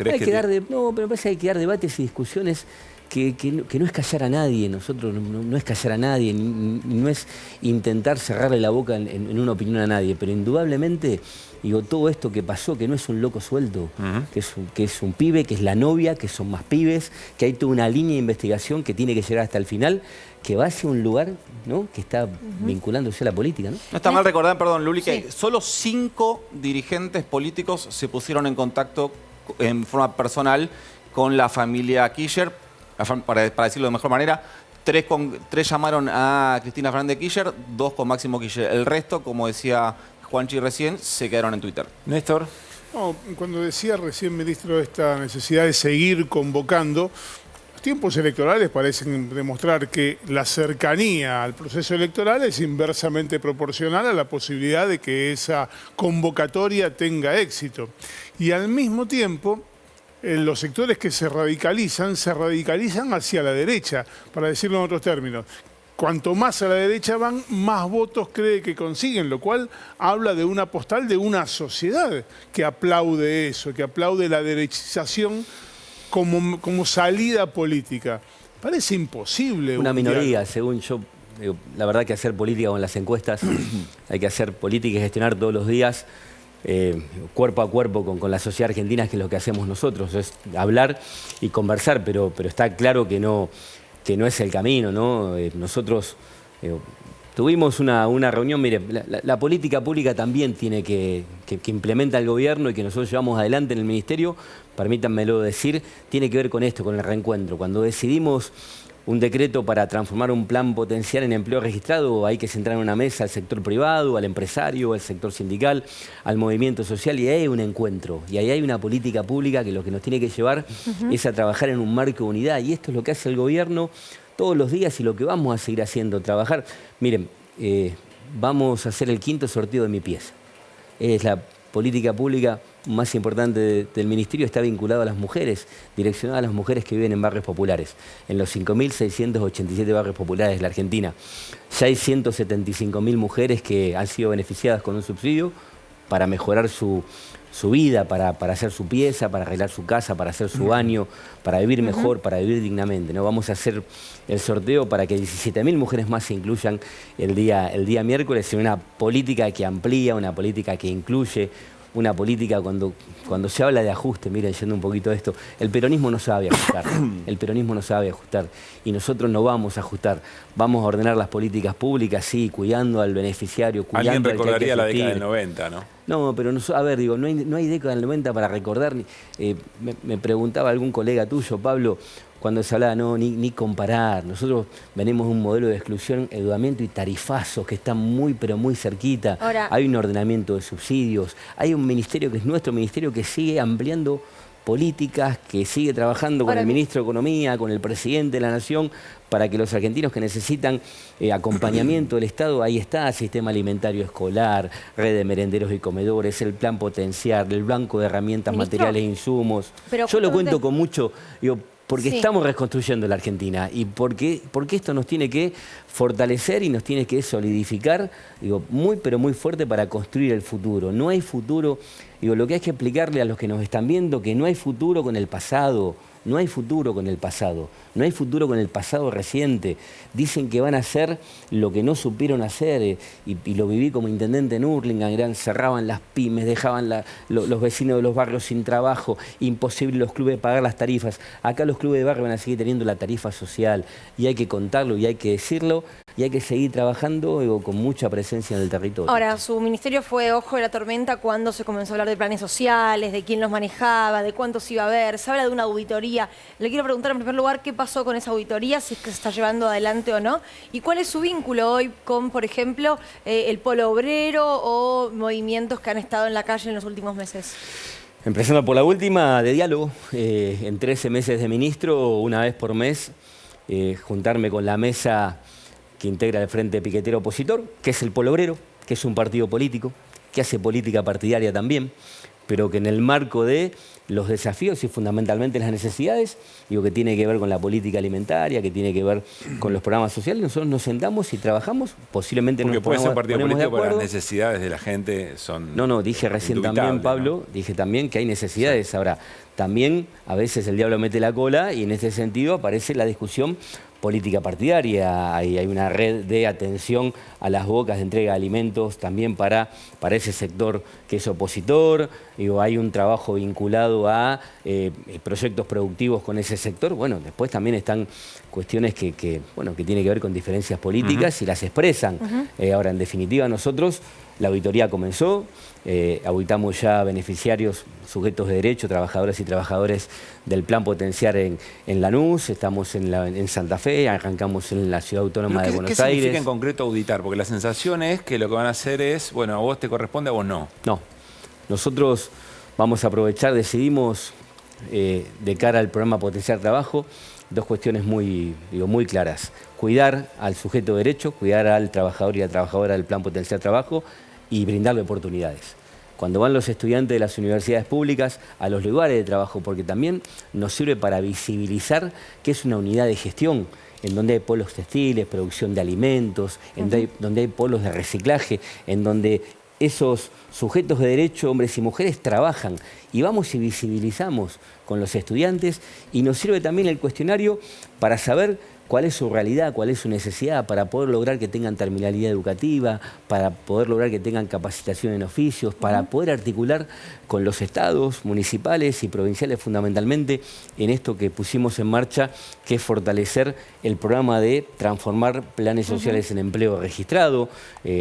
No, pero me parece que hay que dar debates y discusiones que no es callar a nadie, nosotros no es callar a nadie, no es intentar cerrarle la boca en una opinión a nadie, pero indudablemente, digo, todo esto que pasó, que no es un loco suelto, que es un pibe, que es la novia, que son más pibes, que hay toda una línea de investigación que tiene que llegar hasta el final, que va hacia un lugar, ¿no?, que está vinculándose a la política, ¿no? No está mal recordar, perdón, Luli, que solo 5 dirigentes políticos se pusieron en contacto en forma personal con la familia Kirchner, para decirlo de mejor manera. 3 llamaron a Cristina Fernández de Kirchner, 2 con Máximo Kirchner. El resto, como decía Juanchi recién, se quedaron en Twitter. Néstor. No, cuando decía recién, ministro, esta necesidad de seguir convocando, los tiempos electorales parecen demostrar que la cercanía al proceso electoral es inversamente proporcional a la posibilidad de que esa convocatoria tenga éxito. Y al mismo tiempo, los sectores que se radicalizan hacia la derecha, para decirlo en otros términos. Cuanto más a la derecha van, más votos cree que consiguen, lo cual habla de una postal de una sociedad que aplaude eso, que aplaude la derechización como salida política. Parece imposible. Una minoría, según yo. La verdad que hacer política con las encuestas, hay que hacer política y gestionar todos los días, cuerpo a cuerpo con la sociedad argentina, que es lo que hacemos nosotros, es hablar y conversar, pero está claro que no es el camino, ¿no? Nosotros tuvimos una reunión, mire, la política pública también tiene que implementa el gobierno y que nosotros llevamos adelante en el ministerio, permítanmelo decir, tiene que ver con esto, con el reencuentro. Cuando decidimos un decreto para transformar un plan potencial en empleo registrado, hay que sentar en una mesa al sector privado, al empresario, al sector sindical, al movimiento social, y ahí hay un encuentro. Y ahí hay una política pública que lo que nos tiene que llevar es a trabajar en un marco de unidad. Y esto es lo que hace el gobierno todos los días y lo que vamos a seguir haciendo, trabajar. Miren, vamos a hacer el 5.º sorteo de Mi Pieza. Es la política pública más importante del ministerio, está vinculado a las mujeres, direccionado a las mujeres que viven en barrios populares, en los 5.687 barrios populares de la Argentina. Ya hay 175.000 mujeres que han sido beneficiadas con un subsidio para mejorar su vida, para hacer su pieza, para arreglar su casa, para hacer su baño, para vivir mejor, para vivir dignamente, ¿no? Vamos a hacer el sorteo para que 17.000 mujeres más se incluyan el día miércoles en una política que amplía, una política que incluye, una política cuando se habla de ajuste, miren, yendo un poquito a esto, el peronismo no sabe ajustar, el peronismo no sabe ajustar y nosotros no vamos a ajustar, vamos a ordenar las políticas públicas, sí, cuidando al beneficiario, cuidando Alguien al que hay que recordaría la década asistir. del 90, ¿no? No, pero a ver, digo, no hay década del 90 para recordar. Me preguntaba algún colega tuyo, Pablo, cuando se hablaba, no, ni comparar. Nosotros venimos de un modelo de exclusión, endeudamiento y tarifazos que están muy, pero muy cerquita. Ahora, hay un ordenamiento de subsidios. Hay un ministerio que es nuestro ministerio que sigue ampliando políticas, que sigue trabajando con el ministro de Economía, con el presidente de la Nación, para que los argentinos que necesitan acompañamiento del Estado, ahí está, sistema alimentario escolar, red de merenderos y comedores, el plan potenciar, el banco de herramientas, Ministro, materiales e insumos. pero Yo lo cuento justamente- con mucho, digo, porque Sí. estamos reconstruyendo la Argentina y porque esto nos tiene que fortalecer y nos tiene que solidificar, digo, muy pero muy fuerte para construir el futuro. No hay futuro, digo, lo que hay que explicarle a los que nos están viendo que no hay futuro con el pasado. No hay futuro con el pasado, no hay futuro con el pasado reciente. Dicen que van a hacer lo que no supieron hacer y lo viví como intendente en Hurlingham, cerraban las pymes, dejaban los vecinos de los barrios sin trabajo, imposible los clubes pagar las tarifas. Acá los clubes de barrio van a seguir teniendo la tarifa social y hay que contarlo y hay que decirlo y hay que seguir trabajando, digo, con mucha presencia en el territorio. Ahora, su ministerio fue ojo de la tormenta cuando se comenzó a hablar de planes sociales, de quién los manejaba, de cuántos iba a haber. Se habla de una auditoría. Le quiero preguntar en primer lugar qué pasó con esa auditoría, si es que se está llevando adelante o no, y cuál es su vínculo hoy con, por ejemplo, el polo obrero o movimientos que han estado en la calle en los últimos meses. Empezando por la última, de diálogo, en 13 meses de ministro, una vez por mes, juntarme con la mesa que integra el Frente Piquetero Opositor, que es el Polo Obrero, que es un partido político, que hace política partidaria también, pero que en el marco de los desafíos y fundamentalmente las necesidades, digo que tiene que ver con la política alimentaria, que tiene que ver con los programas sociales, nosotros nos sentamos y trabajamos, posiblemente Porque nos puede ser ponemos, partido ponemos de político, pero las acuerdo. necesidades de la gente son No, dije recién también, indubitables, Pablo, ¿no? dije también que hay necesidades. Ahora, también a veces el diablo mete la cola y en ese sentido aparece la discusión política partidaria. Hay una red de atención a las bocas de entrega de alimentos también para ese sector que es opositor. Digo, hay un trabajo vinculado a proyectos productivos con ese sector. Bueno, después también están cuestiones que tienen que ver con diferencias políticas y las expresan. Ahora, en definitiva, nosotros, la auditoría comenzó, auditamos ya beneficiarios, sujetos de derecho, trabajadoras y trabajadores del Plan Potenciar en Lanús, estamos en Santa Fe, arrancamos en la Ciudad Autónoma de Buenos ¿Qué significa Aires. en concreto auditar? Porque la sensación es que lo que van a hacer es, bueno, a vos te corresponde, a vos no. No, nosotros vamos a aprovechar, decidimos de cara al programa Potenciar Trabajo, dos cuestiones muy claras. Cuidar al sujeto de derecho, cuidar al trabajador y a la trabajadora del Plan Potenciar Trabajo y brindarle oportunidades. Cuando van los estudiantes de las universidades públicas a los lugares de trabajo, porque también nos sirve para visibilizar que es una unidad de gestión, en donde hay polos textiles, producción de alimentos, donde hay polos de reciclaje, en donde esos sujetos de derecho, hombres y mujeres, trabajan. Y vamos y visibilizamos con los estudiantes y nos sirve también el cuestionario para saber cuál es su realidad, cuál es su necesidad, para poder lograr que tengan terminalidad educativa, para poder lograr que tengan capacitación en oficios, para poder articular con los estados municipales y provinciales fundamentalmente en esto que pusimos en marcha, que es fortalecer el programa de transformar planes sociales en empleo registrado.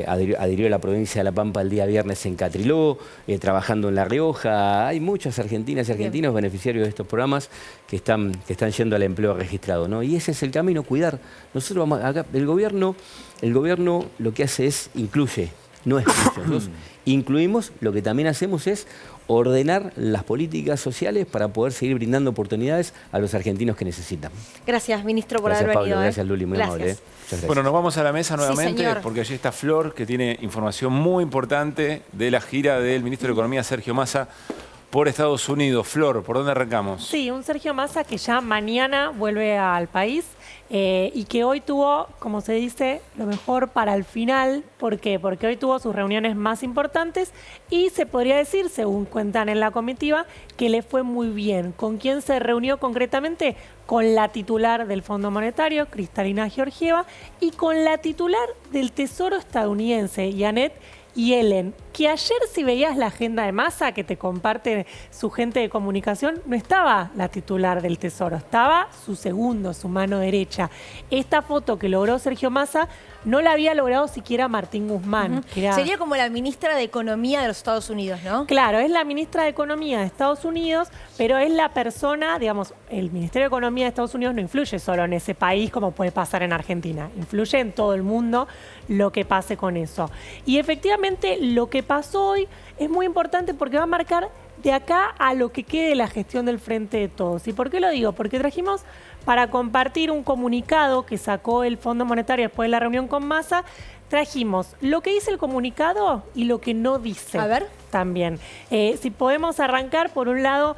Adhirió la provincia de La Pampa el día viernes en Catriló, trabajando en La Rioja. Hay muchas argentinas y argentinos beneficiarios de estos programas que están yendo al empleo registrado, ¿no? Y ese es el camino, cuidar. Nosotros vamos acá, el gobierno lo que hace es incluye, no excluye. Nosotros incluimos, lo que también hacemos es ordenar las políticas sociales para poder seguir brindando oportunidades a los argentinos que necesitan. Gracias, ministro, por Gracias, haber Pablo, venido. gracias, Luli, muy amable. Gracias. Muchas gracias. Bueno, nos vamos a la mesa nuevamente señor. porque allí está Flor, que tiene información muy importante de la gira del ministro de Economía, Sergio Massa, por Estados Unidos. Flor, ¿por dónde arrancamos? Sí, un Sergio Massa que ya mañana vuelve al país y que hoy tuvo, como se dice, lo mejor para el final. ¿Por qué? Porque hoy tuvo sus reuniones más importantes y se podría decir, según cuentan en la comitiva, que le fue muy bien. ¿Con quién se reunió concretamente? Con la titular del Fondo Monetario, Cristalina Georgieva, y con la titular del Tesoro estadounidense, Janet Yellen, que ayer si veías la agenda de Massa que te comparte su gente de comunicación, no estaba la titular del Tesoro, estaba su segundo, su mano derecha. Esta foto que logró Sergio Massa no la había logrado siquiera Martín Guzmán. Que era... Sería como la ministra de Economía de los Estados Unidos, ¿no? Claro, es la ministra de Economía de Estados Unidos, pero es la persona, digamos, el Ministerio de Economía de Estados Unidos no influye solo en ese país como puede pasar en Argentina, influye en todo el mundo lo que pase con eso. Y efectivamente lo que pasó hoy es muy importante porque va a marcar de acá a lo que quede la gestión del Frente de Todos. ¿Y por qué lo digo? Porque trajimos para compartir un comunicado que sacó el Fondo Monetario después de la reunión con Massa. Trajimos lo que dice el comunicado y lo que no dice. A ver. También. Si podemos arrancar, por un lado,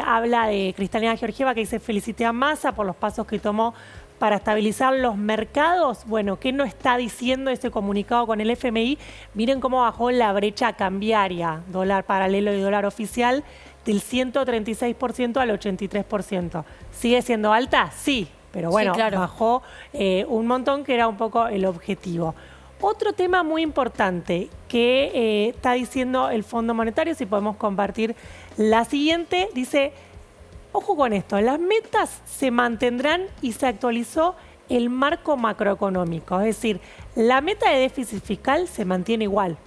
habla de Cristalina Georgieva, que dice: felicité a Massa por los pasos que tomó para estabilizar los mercados. Bueno, ¿qué no está diciendo ese comunicado con el FMI? Miren cómo bajó la brecha cambiaria, dólar paralelo y dólar oficial, del 136% al 83%. ¿Sigue siendo alta? Sí, pero bueno, Sí, claro. bajó un montón, que era un poco el objetivo. Otro tema muy importante que está diciendo el Fondo Monetario, si podemos compartir la siguiente, dice: ojo con esto, las metas se mantendrán y se actualizó el marco macroeconómico. Es decir, la meta de déficit fiscal se mantiene igual.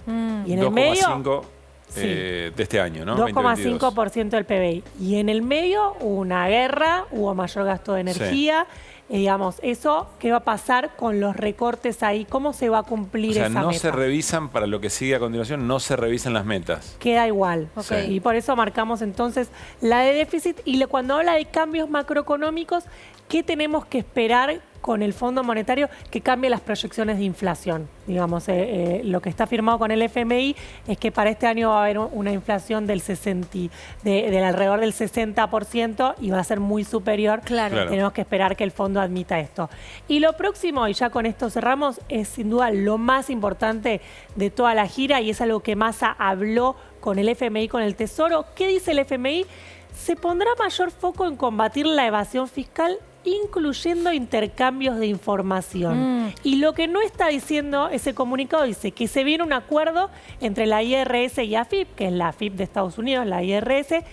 Y en el medio... 2,5 Sí. de este año, ¿no? 2,5% del PBI. Y en el medio hubo una guerra, hubo mayor gasto de energía. Digamos, eso, ¿qué va a pasar con los recortes ahí? ¿Cómo se va a cumplir O sea, esa no meta? se revisan, para lo que sigue a continuación, no se revisan las metas. Queda igual. Ok. Sí. Y por eso marcamos entonces la de déficit. Y cuando habla de cambios macroeconómicos, ¿qué tenemos que esperar con el Fondo Monetario que cambie las proyecciones de inflación. Digamos, lo que está firmado con el FMI es que para este año va a haber una inflación del alrededor del 60% y va a ser muy superior. Claro. Tenemos que esperar que el fondo admita esto. Y lo próximo, y ya con esto cerramos, es sin duda lo más importante de toda la gira y es algo que Massa habló con el FMI, con el Tesoro. ¿Qué dice el FMI? Se pondrá mayor foco en combatir la evasión fiscal, incluyendo intercambios de información. Y lo que no está diciendo ese comunicado dice que se viene un acuerdo entre la IRS y AFIP, que es la AFIP de Estados Unidos, la IRS,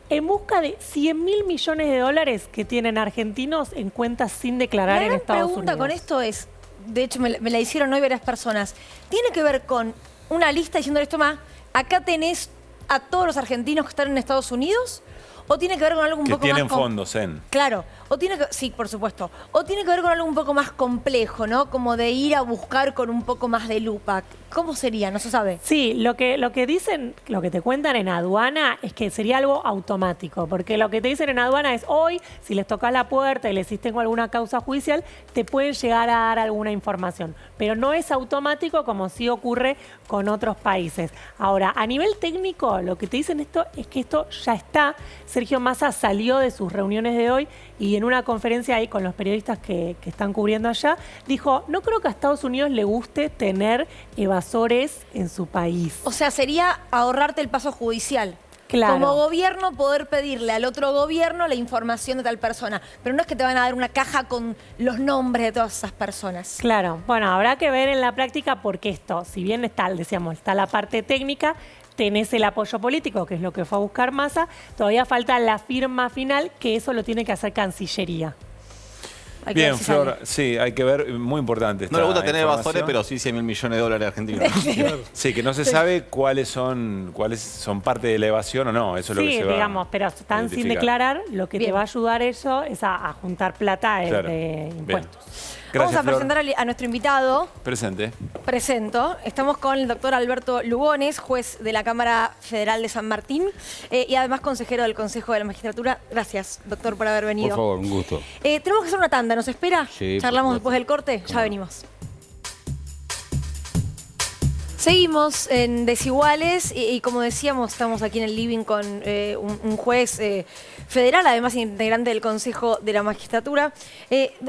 en busca de 100.000 millones de dólares que tienen argentinos en cuentas sin declarar en Estados Unidos. La pregunta con esto es, de hecho me la hicieron hoy varias personas, ¿tiene que ver con una lista diciendo esto más, acá tenés a todos los argentinos que están en Estados Unidos? ¿O tiene que ver con algo un que poco más... tienen fondos en... Claro, o tiene que... Sí, por supuesto. O tiene que ver con algo un poco más complejo, ¿no? Como de ir a buscar con un poco más de lupa. ¿Cómo sería? No se sabe. Sí, lo que dicen, lo que te cuentan en aduana es que sería algo automático, porque lo que te dicen en aduana es hoy, si les tocas la puerta y les tengo alguna causa judicial, te pueden llegar a dar alguna información. Pero no es automático como sí ocurre con otros países. Ahora, a nivel técnico, lo que te dicen esto es que esto ya está. Sergio Massa salió de sus reuniones de hoy y en una conferencia ahí con los periodistas que están cubriendo allá, dijo, no creo que a Estados Unidos le guste tener evasores en su país. O sea, sería ahorrarte el paso judicial. Claro. Como gobierno poder pedirle al otro gobierno la información de tal persona. Pero no es que te van a dar una caja con los nombres de todas esas personas. Claro. Bueno, habrá que ver en la práctica porque esto, si bien está, decíamos, está la parte técnica, tenés el apoyo político, que es lo que fue a buscar Massa, todavía falta la firma final, que eso lo tiene que hacer Cancillería. Hay que Bien, ver si Flor, sale. sí, hay que ver, muy importante esta No le gusta tener información. evasores, pero sí 100.000 millones de dólares argentinos. Sí, que no se sabe cuáles son parte de la evasión o no, eso es lo que Sí, se va digamos, pero están sin identificar. declarar, lo que Bien. te va a ayudar eso es a juntar plata Claro. de Bien. impuestos. Vamos Gracias, a Flor. presentar a nuestro invitado. Presente. Presento. Estamos con el doctor Alberto Lugones, juez de la Cámara Federal de San Martín y además consejero del Consejo de la Magistratura. Gracias, doctor, por haber venido. Por favor, un gusto. Tenemos que hacer una tanda, ¿nos espera? Sí, por Charlamos supuesto. después del corte, ya venimos. Seguimos en Desiguales y como decíamos, estamos aquí en el living con un juez federal, además integrante del Consejo de la Magistratura.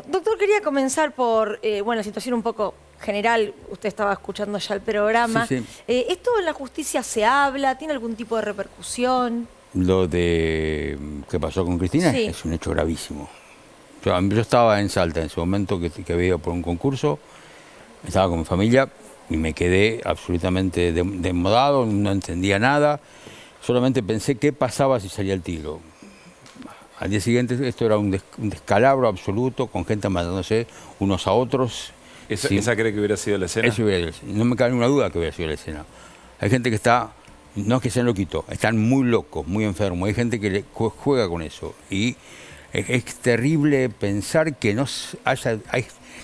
Doctor, quería comenzar por la situación un poco general. Usted estaba escuchando ya el programa. Sí, sí. ¿Esto en la justicia se habla? ¿Tiene algún tipo de repercusión? Lo de que pasó con Cristina Sí. es un hecho gravísimo. Yo estaba en Salta en ese momento que había ido por un concurso, estaba con mi familia y me quedé absolutamente desmodado, no entendía nada, solamente pensé qué pasaba si salía el tiro. Al día siguiente esto era un descalabro absoluto, con gente matándose unos a otros. Sí. ¿Esa cree que hubiera sido la escena? Eso hubiera sido, no me cabe ninguna duda que hubiera sido la escena. Hay gente que está, no es que sean loquitos, están muy locos, muy enfermos. Hay gente que juega con eso. Y es terrible pensar que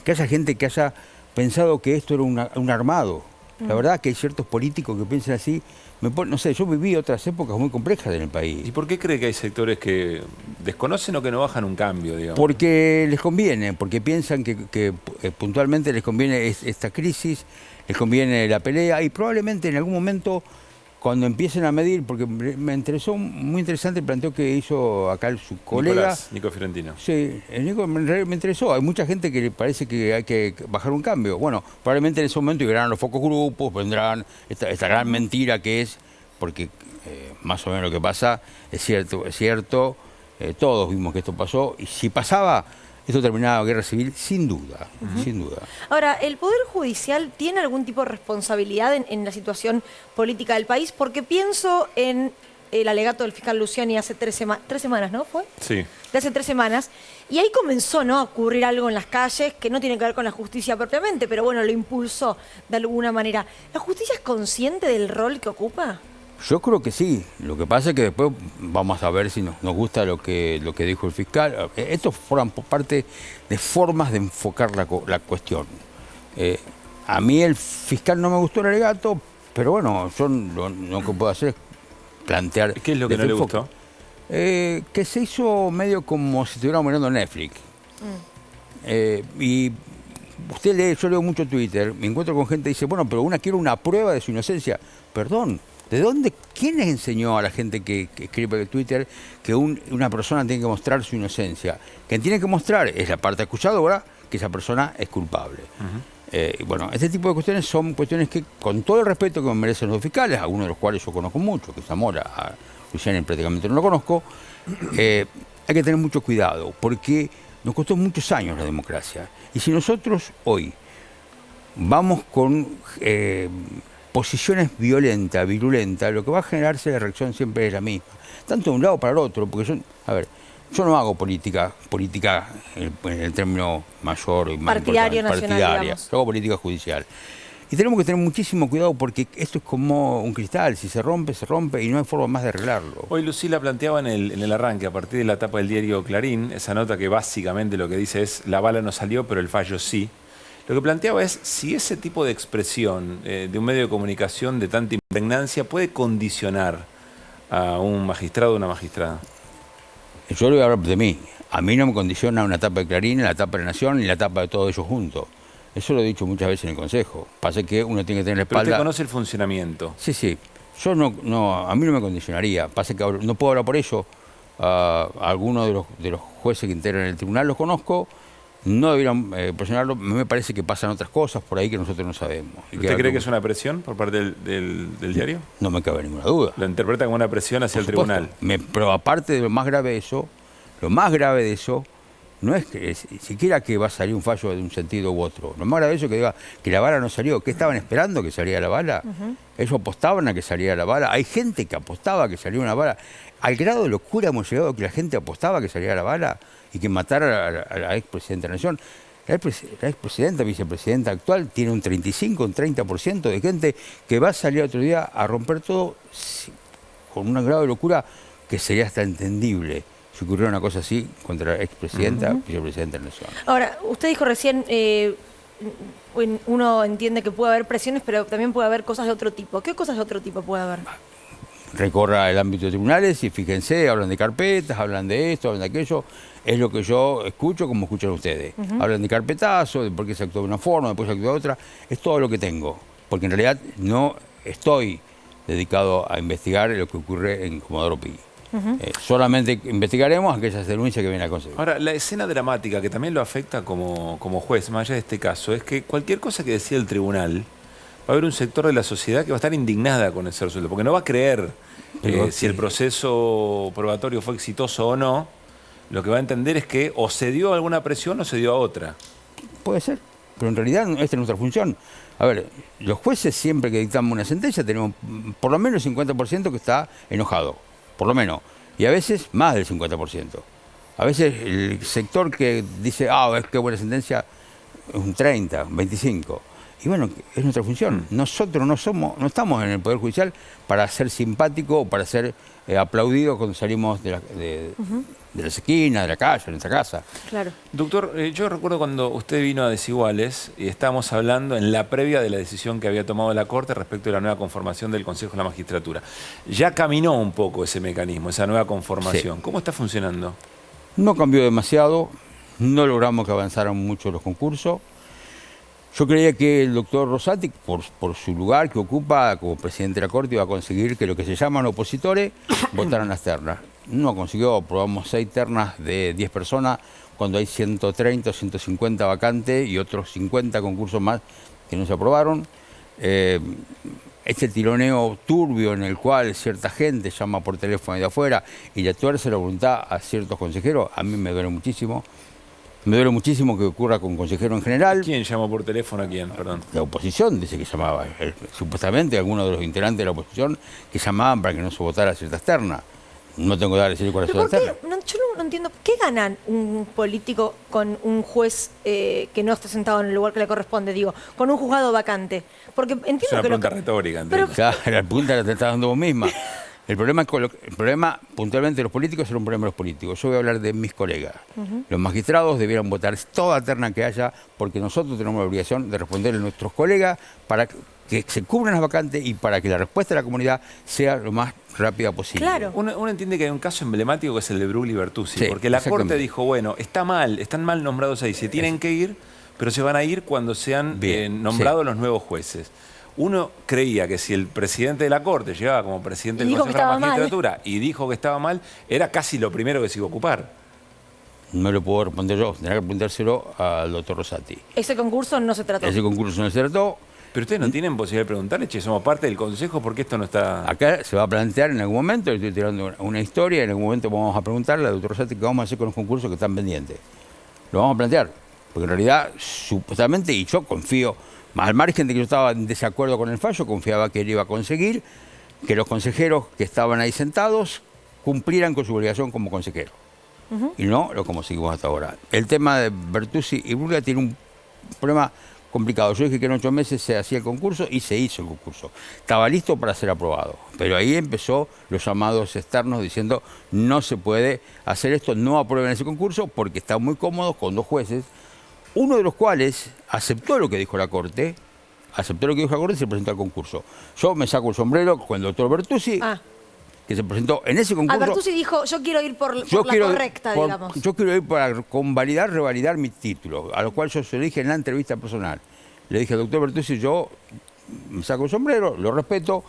que haya gente que haya pensado que esto era un armado. La verdad que hay ciertos políticos que piensan así. No sé, yo viví otras épocas muy complejas en el país. ¿Y por qué cree que hay sectores que desconocen o que no bajan un cambio, digamos? Porque les conviene, porque piensan que puntualmente les conviene esta crisis, les conviene la pelea y probablemente en algún momento cuando empiecen a medir, porque me interesó muy interesante el planteo que hizo acá su colega. Nico Fiorentino. Sí, el Nico me interesó. Hay mucha gente que le parece que hay que bajar un cambio. Bueno, probablemente en ese momento llegarán los focos grupos, vendrán esta gran mentira que es, porque más o menos lo que pasa es cierto, todos vimos que esto pasó, y si pasaba, esto terminaba guerra civil, sin duda, sin duda. Ahora, ¿el Poder Judicial tiene algún tipo de responsabilidad en la situación política del país? Porque pienso en el alegato del fiscal Luciani hace 3 semanas, ¿no? ¿Fue? Sí. De hace 3 semanas. Y ahí comenzó, ¿no?, a ocurrir algo en las calles que no tiene que ver con la justicia propiamente, pero bueno, lo impulsó de alguna manera. ¿La justicia es consciente del rol que ocupa? Yo creo que sí. Lo que pasa es que después vamos a ver si nos gusta lo que dijo el fiscal. Estos forman parte de formas de enfocar la cuestión. A mí el fiscal no me gustó el alegato, pero bueno, yo lo que puedo hacer es plantear... ¿Qué es lo que no le gustó? Que se hizo medio como si estuviéramos mirando Netflix. Y usted lee, yo leo mucho Twitter, me encuentro con gente que dice, bueno, pero quiere una prueba de su inocencia. Perdón, ¿de dónde? ¿Quién les enseñó a la gente que escribe en Twitter que una persona tiene que mostrar su inocencia? Quien tiene que mostrar es la parte acusadora, que esa persona es culpable. Bueno, este tipo de cuestiones son cuestiones que, con todo el respeto que me merecen los fiscales, algunos de los cuales yo conozco mucho, que es Zamora, a Luciani prácticamente no lo conozco, hay que tener mucho cuidado, porque nos costó muchos años la democracia. Y si nosotros hoy vamos con posiciones violentas, virulentas, lo que va a generarse la reacción siempre es la misma. Tanto de un lado para el otro, porque yo no hago política en el término mayor y más partidario, nacional, partidaria. digamos. Yo hago política judicial. Y tenemos que tener muchísimo cuidado porque esto es como un cristal. Si se rompe y no hay forma más de arreglarlo. Hoy Lucila planteaba en el arranque, a partir de la tapa del diario Clarín, esa nota que básicamente lo que dice es la bala no salió, pero el fallo sí. Lo que planteaba es si ese tipo de expresión de un medio de comunicación de tanta impregnancia puede condicionar a un magistrado o una magistrada. Yo le voy a hablar de mí. A mí no me condiciona una tapa de Clarín, la tapa de Nación ni la tapa de todos ellos juntos. Eso lo he dicho muchas veces en el Consejo. Pasa que uno tiene que tener la espalda... Pero usted conoce el funcionamiento. Sí. Yo a mí no me condicionaría. Pasa que no puedo hablar por ello. Algunos de los jueces que integran el tribunal los conozco. No deberían presionarlo. Me parece que pasan otras cosas por ahí que nosotros no sabemos. ¿Usted cree que es una presión por parte del diario? No me cabe ninguna duda. Lo interpreta como una presión hacia el tribunal. Pero aparte de lo más grave de eso, no es que siquiera que va a salir un fallo de un sentido u otro. Lo más grave de eso es que diga que la bala no salió. ¿Qué estaban esperando que saliera la bala? Ellos apostaban a que saliera la bala. Hay gente que apostaba a que saliera una bala. Al grado de locura hemos llegado que la gente apostaba a que saliera la bala y que matara a la expresidenta de la Nación. La expresidenta, vicepresidenta actual, tiene un 35, un 30% de gente que va a salir otro día a romper todo con un grado de locura que sería hasta entendible si ocurriera una cosa así contra la expresidenta, vicepresidenta de la Nación. Ahora, usted dijo recién, uno entiende que puede haber presiones, pero también puede haber cosas de otro tipo. ¿Qué cosas de otro tipo puede haber? Recorra el ámbito de tribunales y fíjense, hablan de carpetas, hablan de esto, hablan de aquello. Es lo que yo escucho como escuchan ustedes. Hablan de carpetazo, de por qué se actúa de una forma, después se actúa de otra. Es todo lo que tengo, porque en realidad no estoy dedicado a investigar lo que ocurre en Comodoro Pi. Solamente investigaremos aquellas denuncias que vienen a conseguir. Ahora, la escena dramática que también lo afecta como juez, más allá de este caso, es que cualquier cosa que decida el tribunal, va a haber un sector de la sociedad que va a estar indignada con ese resultado, porque no va a creer si el proceso probatorio fue exitoso o no. Lo que va a entender es que o se dio alguna presión o se dio a otra. Puede ser, pero en realidad esta es nuestra función. A ver, los jueces siempre que dictamos una sentencia tenemos por lo menos el 50% que está enojado, por lo menos, y a veces más del 50%. A veces el sector que dice, es que buena sentencia, es un 30, un 25%. Y bueno, es nuestra función. Nosotros no estamos en el Poder Judicial para ser simpáticos o para ser aplaudidos cuando salimos de las esquinas, de la calle, de nuestra casa. Claro. Doctor, yo recuerdo cuando usted vino a Desiguales y estábamos hablando en la previa de la decisión que había tomado la Corte respecto de la nueva conformación del Consejo de la Magistratura. Ya caminó un poco ese mecanismo, esa nueva conformación. Sí. ¿Cómo está funcionando? No cambió demasiado, no logramos que avanzaran mucho los concursos. Yo creía que el doctor Rosati, por su lugar que ocupa como presidente de la Corte, iba a conseguir que lo que se llaman opositores votaran las ternas. No consiguió, aprobamos 6 ternas de 10 personas, cuando hay 130 o 150 vacantes y otros 50 concursos más que no se aprobaron. Este tironeo turbio en el cual cierta gente llama por teléfono de afuera y le tuerce la voluntad a ciertos consejeros, a mí me duele muchísimo. Me duele muchísimo que ocurra con consejeros en general. ¿Quién llamó por teléfono a quién? Perdón. La oposición dice que llamaba. Supuestamente algunos de los integrantes de la oposición que llamaban para que no se votara ciertas ternas. No tengo que decir cuáles son las ternas. Yo no entiendo. ¿Qué ganan un político con un juez que no está sentado en el lugar que le corresponde? Digo, con un juzgado vacante. Porque entiendo es una que pregunta retórica. Claro, la pregunta la te estás dando vos misma. El problema puntualmente de los políticos era un problema de los políticos. Yo voy a hablar de mis colegas. Los magistrados debieran votar toda terna que haya porque nosotros tenemos la obligación de responderle a nuestros colegas para que se cubran las vacantes y para que la respuesta de la comunidad sea lo más rápida posible. Claro. Uno entiende que hay un caso emblemático que es el de Brugli y Bertuzzi, Sí, porque la exactamente. Corte dijo, bueno, están mal nombrados ahí, se tienen que ir, pero se van a ir cuando sean Bien, nombrados sí. los nuevos jueces. Uno creía que si el presidente de la Corte llegaba como presidente Y del dijo que Consejo de la estaba mal. Magistratura y dijo que estaba mal, era casi lo primero que se iba a ocupar. No lo puedo responder yo, tendrá que preguntárselo al doctor Rosati. Ese concurso no se trató. Ese concurso no se trató. Pero ustedes no tienen posibilidad de preguntarle, che, somos parte del Consejo, ¿por qué esto no está...? Acá se va a plantear en algún momento, estoy tirando una historia, en algún momento vamos a preguntarle al doctor Rosati qué vamos a hacer con los concursos que están pendientes. Lo vamos a plantear, porque en realidad, supuestamente, y yo confío, al margen de que yo estaba en desacuerdo con el fallo, confiaba que él iba a conseguir que los consejeros que estaban ahí sentados cumplieran con su obligación como consejeros. Y no lo como seguimos hasta ahora. El tema de Bertuzzi y Bruglia tiene un problema complicado. Yo dije que en 8 meses se hacía el concurso y se hizo el concurso. Estaba listo para ser aprobado. Pero ahí empezó los llamados externos diciendo no se puede hacer esto, no aprueben ese concurso porque están muy cómodos con 2 jueces, uno de los cuales aceptó lo que dijo la Corte, y se presentó al concurso. Yo me saco el sombrero con el doctor Bertuzzi, que se presentó en ese concurso. Bertuzzi dijo, yo quiero ir por la correcta, digamos. Yo quiero ir para convalidar, revalidar mi título, a lo cual yo se lo dije en la entrevista personal. Le dije al doctor Bertuzzi, yo me saco el sombrero, lo respeto,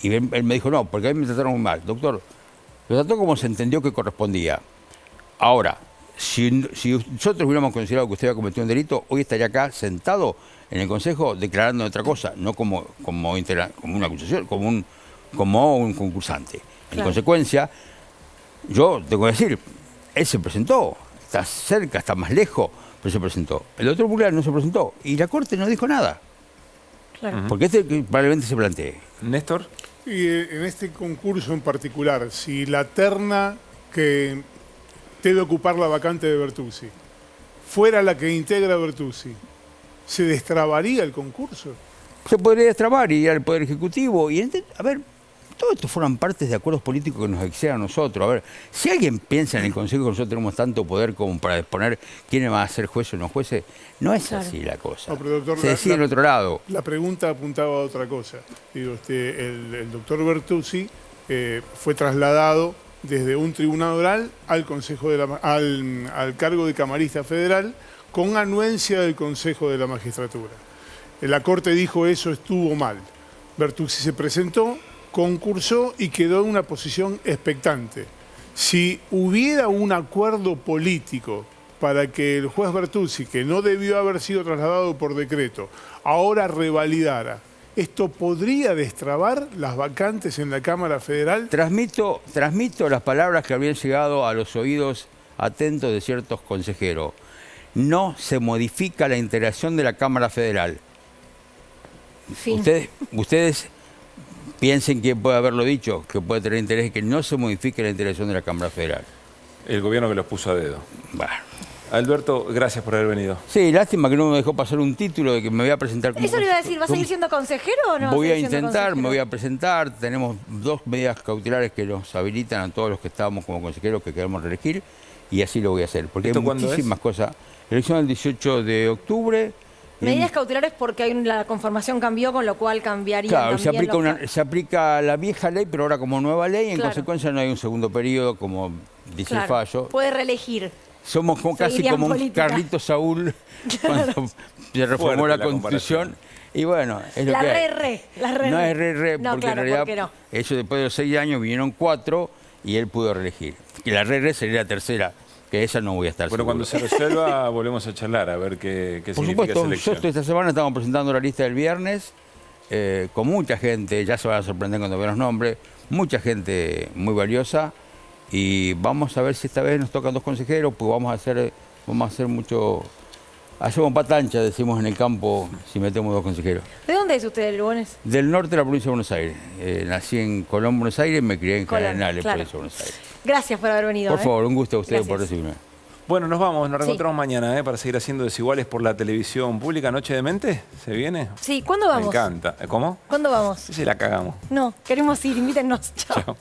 y él me dijo, no, porque a mí me trataron muy mal. Doctor, lo trató como se entendió que correspondía. Ahora, si nosotros hubiéramos considerado que usted había cometido un delito, hoy estaría acá sentado en el Consejo declarando otra cosa, no como una acusación, como un concursante. En consecuencia, yo tengo que decir, él se presentó, está cerca, está más lejos, pero se presentó. El doctor Bruglia no se presentó y la Corte no dijo nada. Claro. Porque probablemente se plantee. Néstor. Y en este concurso en particular, si la terna que debe ocupar la vacante de Bertuzzi fuera la que integra Bertuzzi, ¿se destrabaría el concurso? Se podría destrabar y ir al Poder Ejecutivo. A ver, todo esto forman partes de acuerdos políticos que nos exceden a nosotros. A ver, si alguien piensa en el Consejo que nosotros tenemos tanto poder como para disponer quiénes van a ser jueces o no jueces, no es así la cosa. No, pero, doctor, se decide en otro lado. La pregunta apuntaba a otra cosa. Digo, el doctor Bertuzzi fue trasladado desde un tribunal oral al Consejo al cargo de camarista federal con anuencia del Consejo de la Magistratura. La Corte dijo eso estuvo mal. Bertuzzi se presentó, concursó y quedó en una posición expectante. Si hubiera un acuerdo político para que el juez Bertuzzi, que no debió haber sido trasladado por decreto, ahora revalidara, ¿esto podría destrabar las vacantes en la Cámara Federal? Transmito las palabras que habían llegado a los oídos atentos de ciertos consejeros. No se modifica la integración de la Cámara Federal. Fin. Ustedes piensen que puede haberlo dicho, que puede tener interés en que no se modifique la integración de la Cámara Federal. El gobierno que los puso a dedo. Bueno. Alberto, gracias por haber venido. Sí, lástima que no me dejó pasar un título de que me voy a presentar como... Eso le iba a decir, ¿va a seguir siendo consejero o no? Voy a intentar, me voy a presentar. Tenemos 2 medidas cautelares que nos habilitan a todos los que estábamos como consejeros que queremos reelegir y así lo voy a hacer. Porque hay muchísimas cosas. Elección el 18 de octubre. Medidas cautelares porque la conformación cambió, con lo cual cambiaría Claro, también se aplica la vieja ley, pero ahora como nueva ley, en consecuencia no hay un segundo periodo, como dice el fallo. Puede reelegir. Somos casi como un Carlitos Saúl cuando se reformó la Constitución. Y bueno, es lo que hay. No es re, porque en realidad ellos después de los 6 años vinieron 4 y él pudo reelegir. Y la re sería la tercera, que esa no voy a estar seguro. Cuando se resuelva volvemos a charlar a ver qué significa esa elección. Esta semana estamos presentando la lista del viernes con mucha gente, ya se van a sorprender cuando vean los nombres, mucha gente muy valiosa. Y vamos a ver si esta vez nos tocan 2 consejeros, pues vamos a hacer mucho... Hacemos patancha, decimos en el campo, si metemos 2 consejeros. ¿De dónde es usted, Lugones? Del norte de la provincia de Buenos Aires. Nací en Colón, Buenos Aires, me crié en General, en provincia de Buenos Aires. Gracias por haber venido. Por favor, un gusto a ustedes por recibirme. Bueno, nos vamos, nos reencontramos mañana para seguir haciendo Desiguales por la televisión pública. ¿Noche de Mente? ¿Se viene? Sí, ¿cuándo vamos? Me encanta. ¿Cómo? ¿Cuándo vamos? Sí, la cagamos. No, queremos ir, invítennos. Chao. Chao.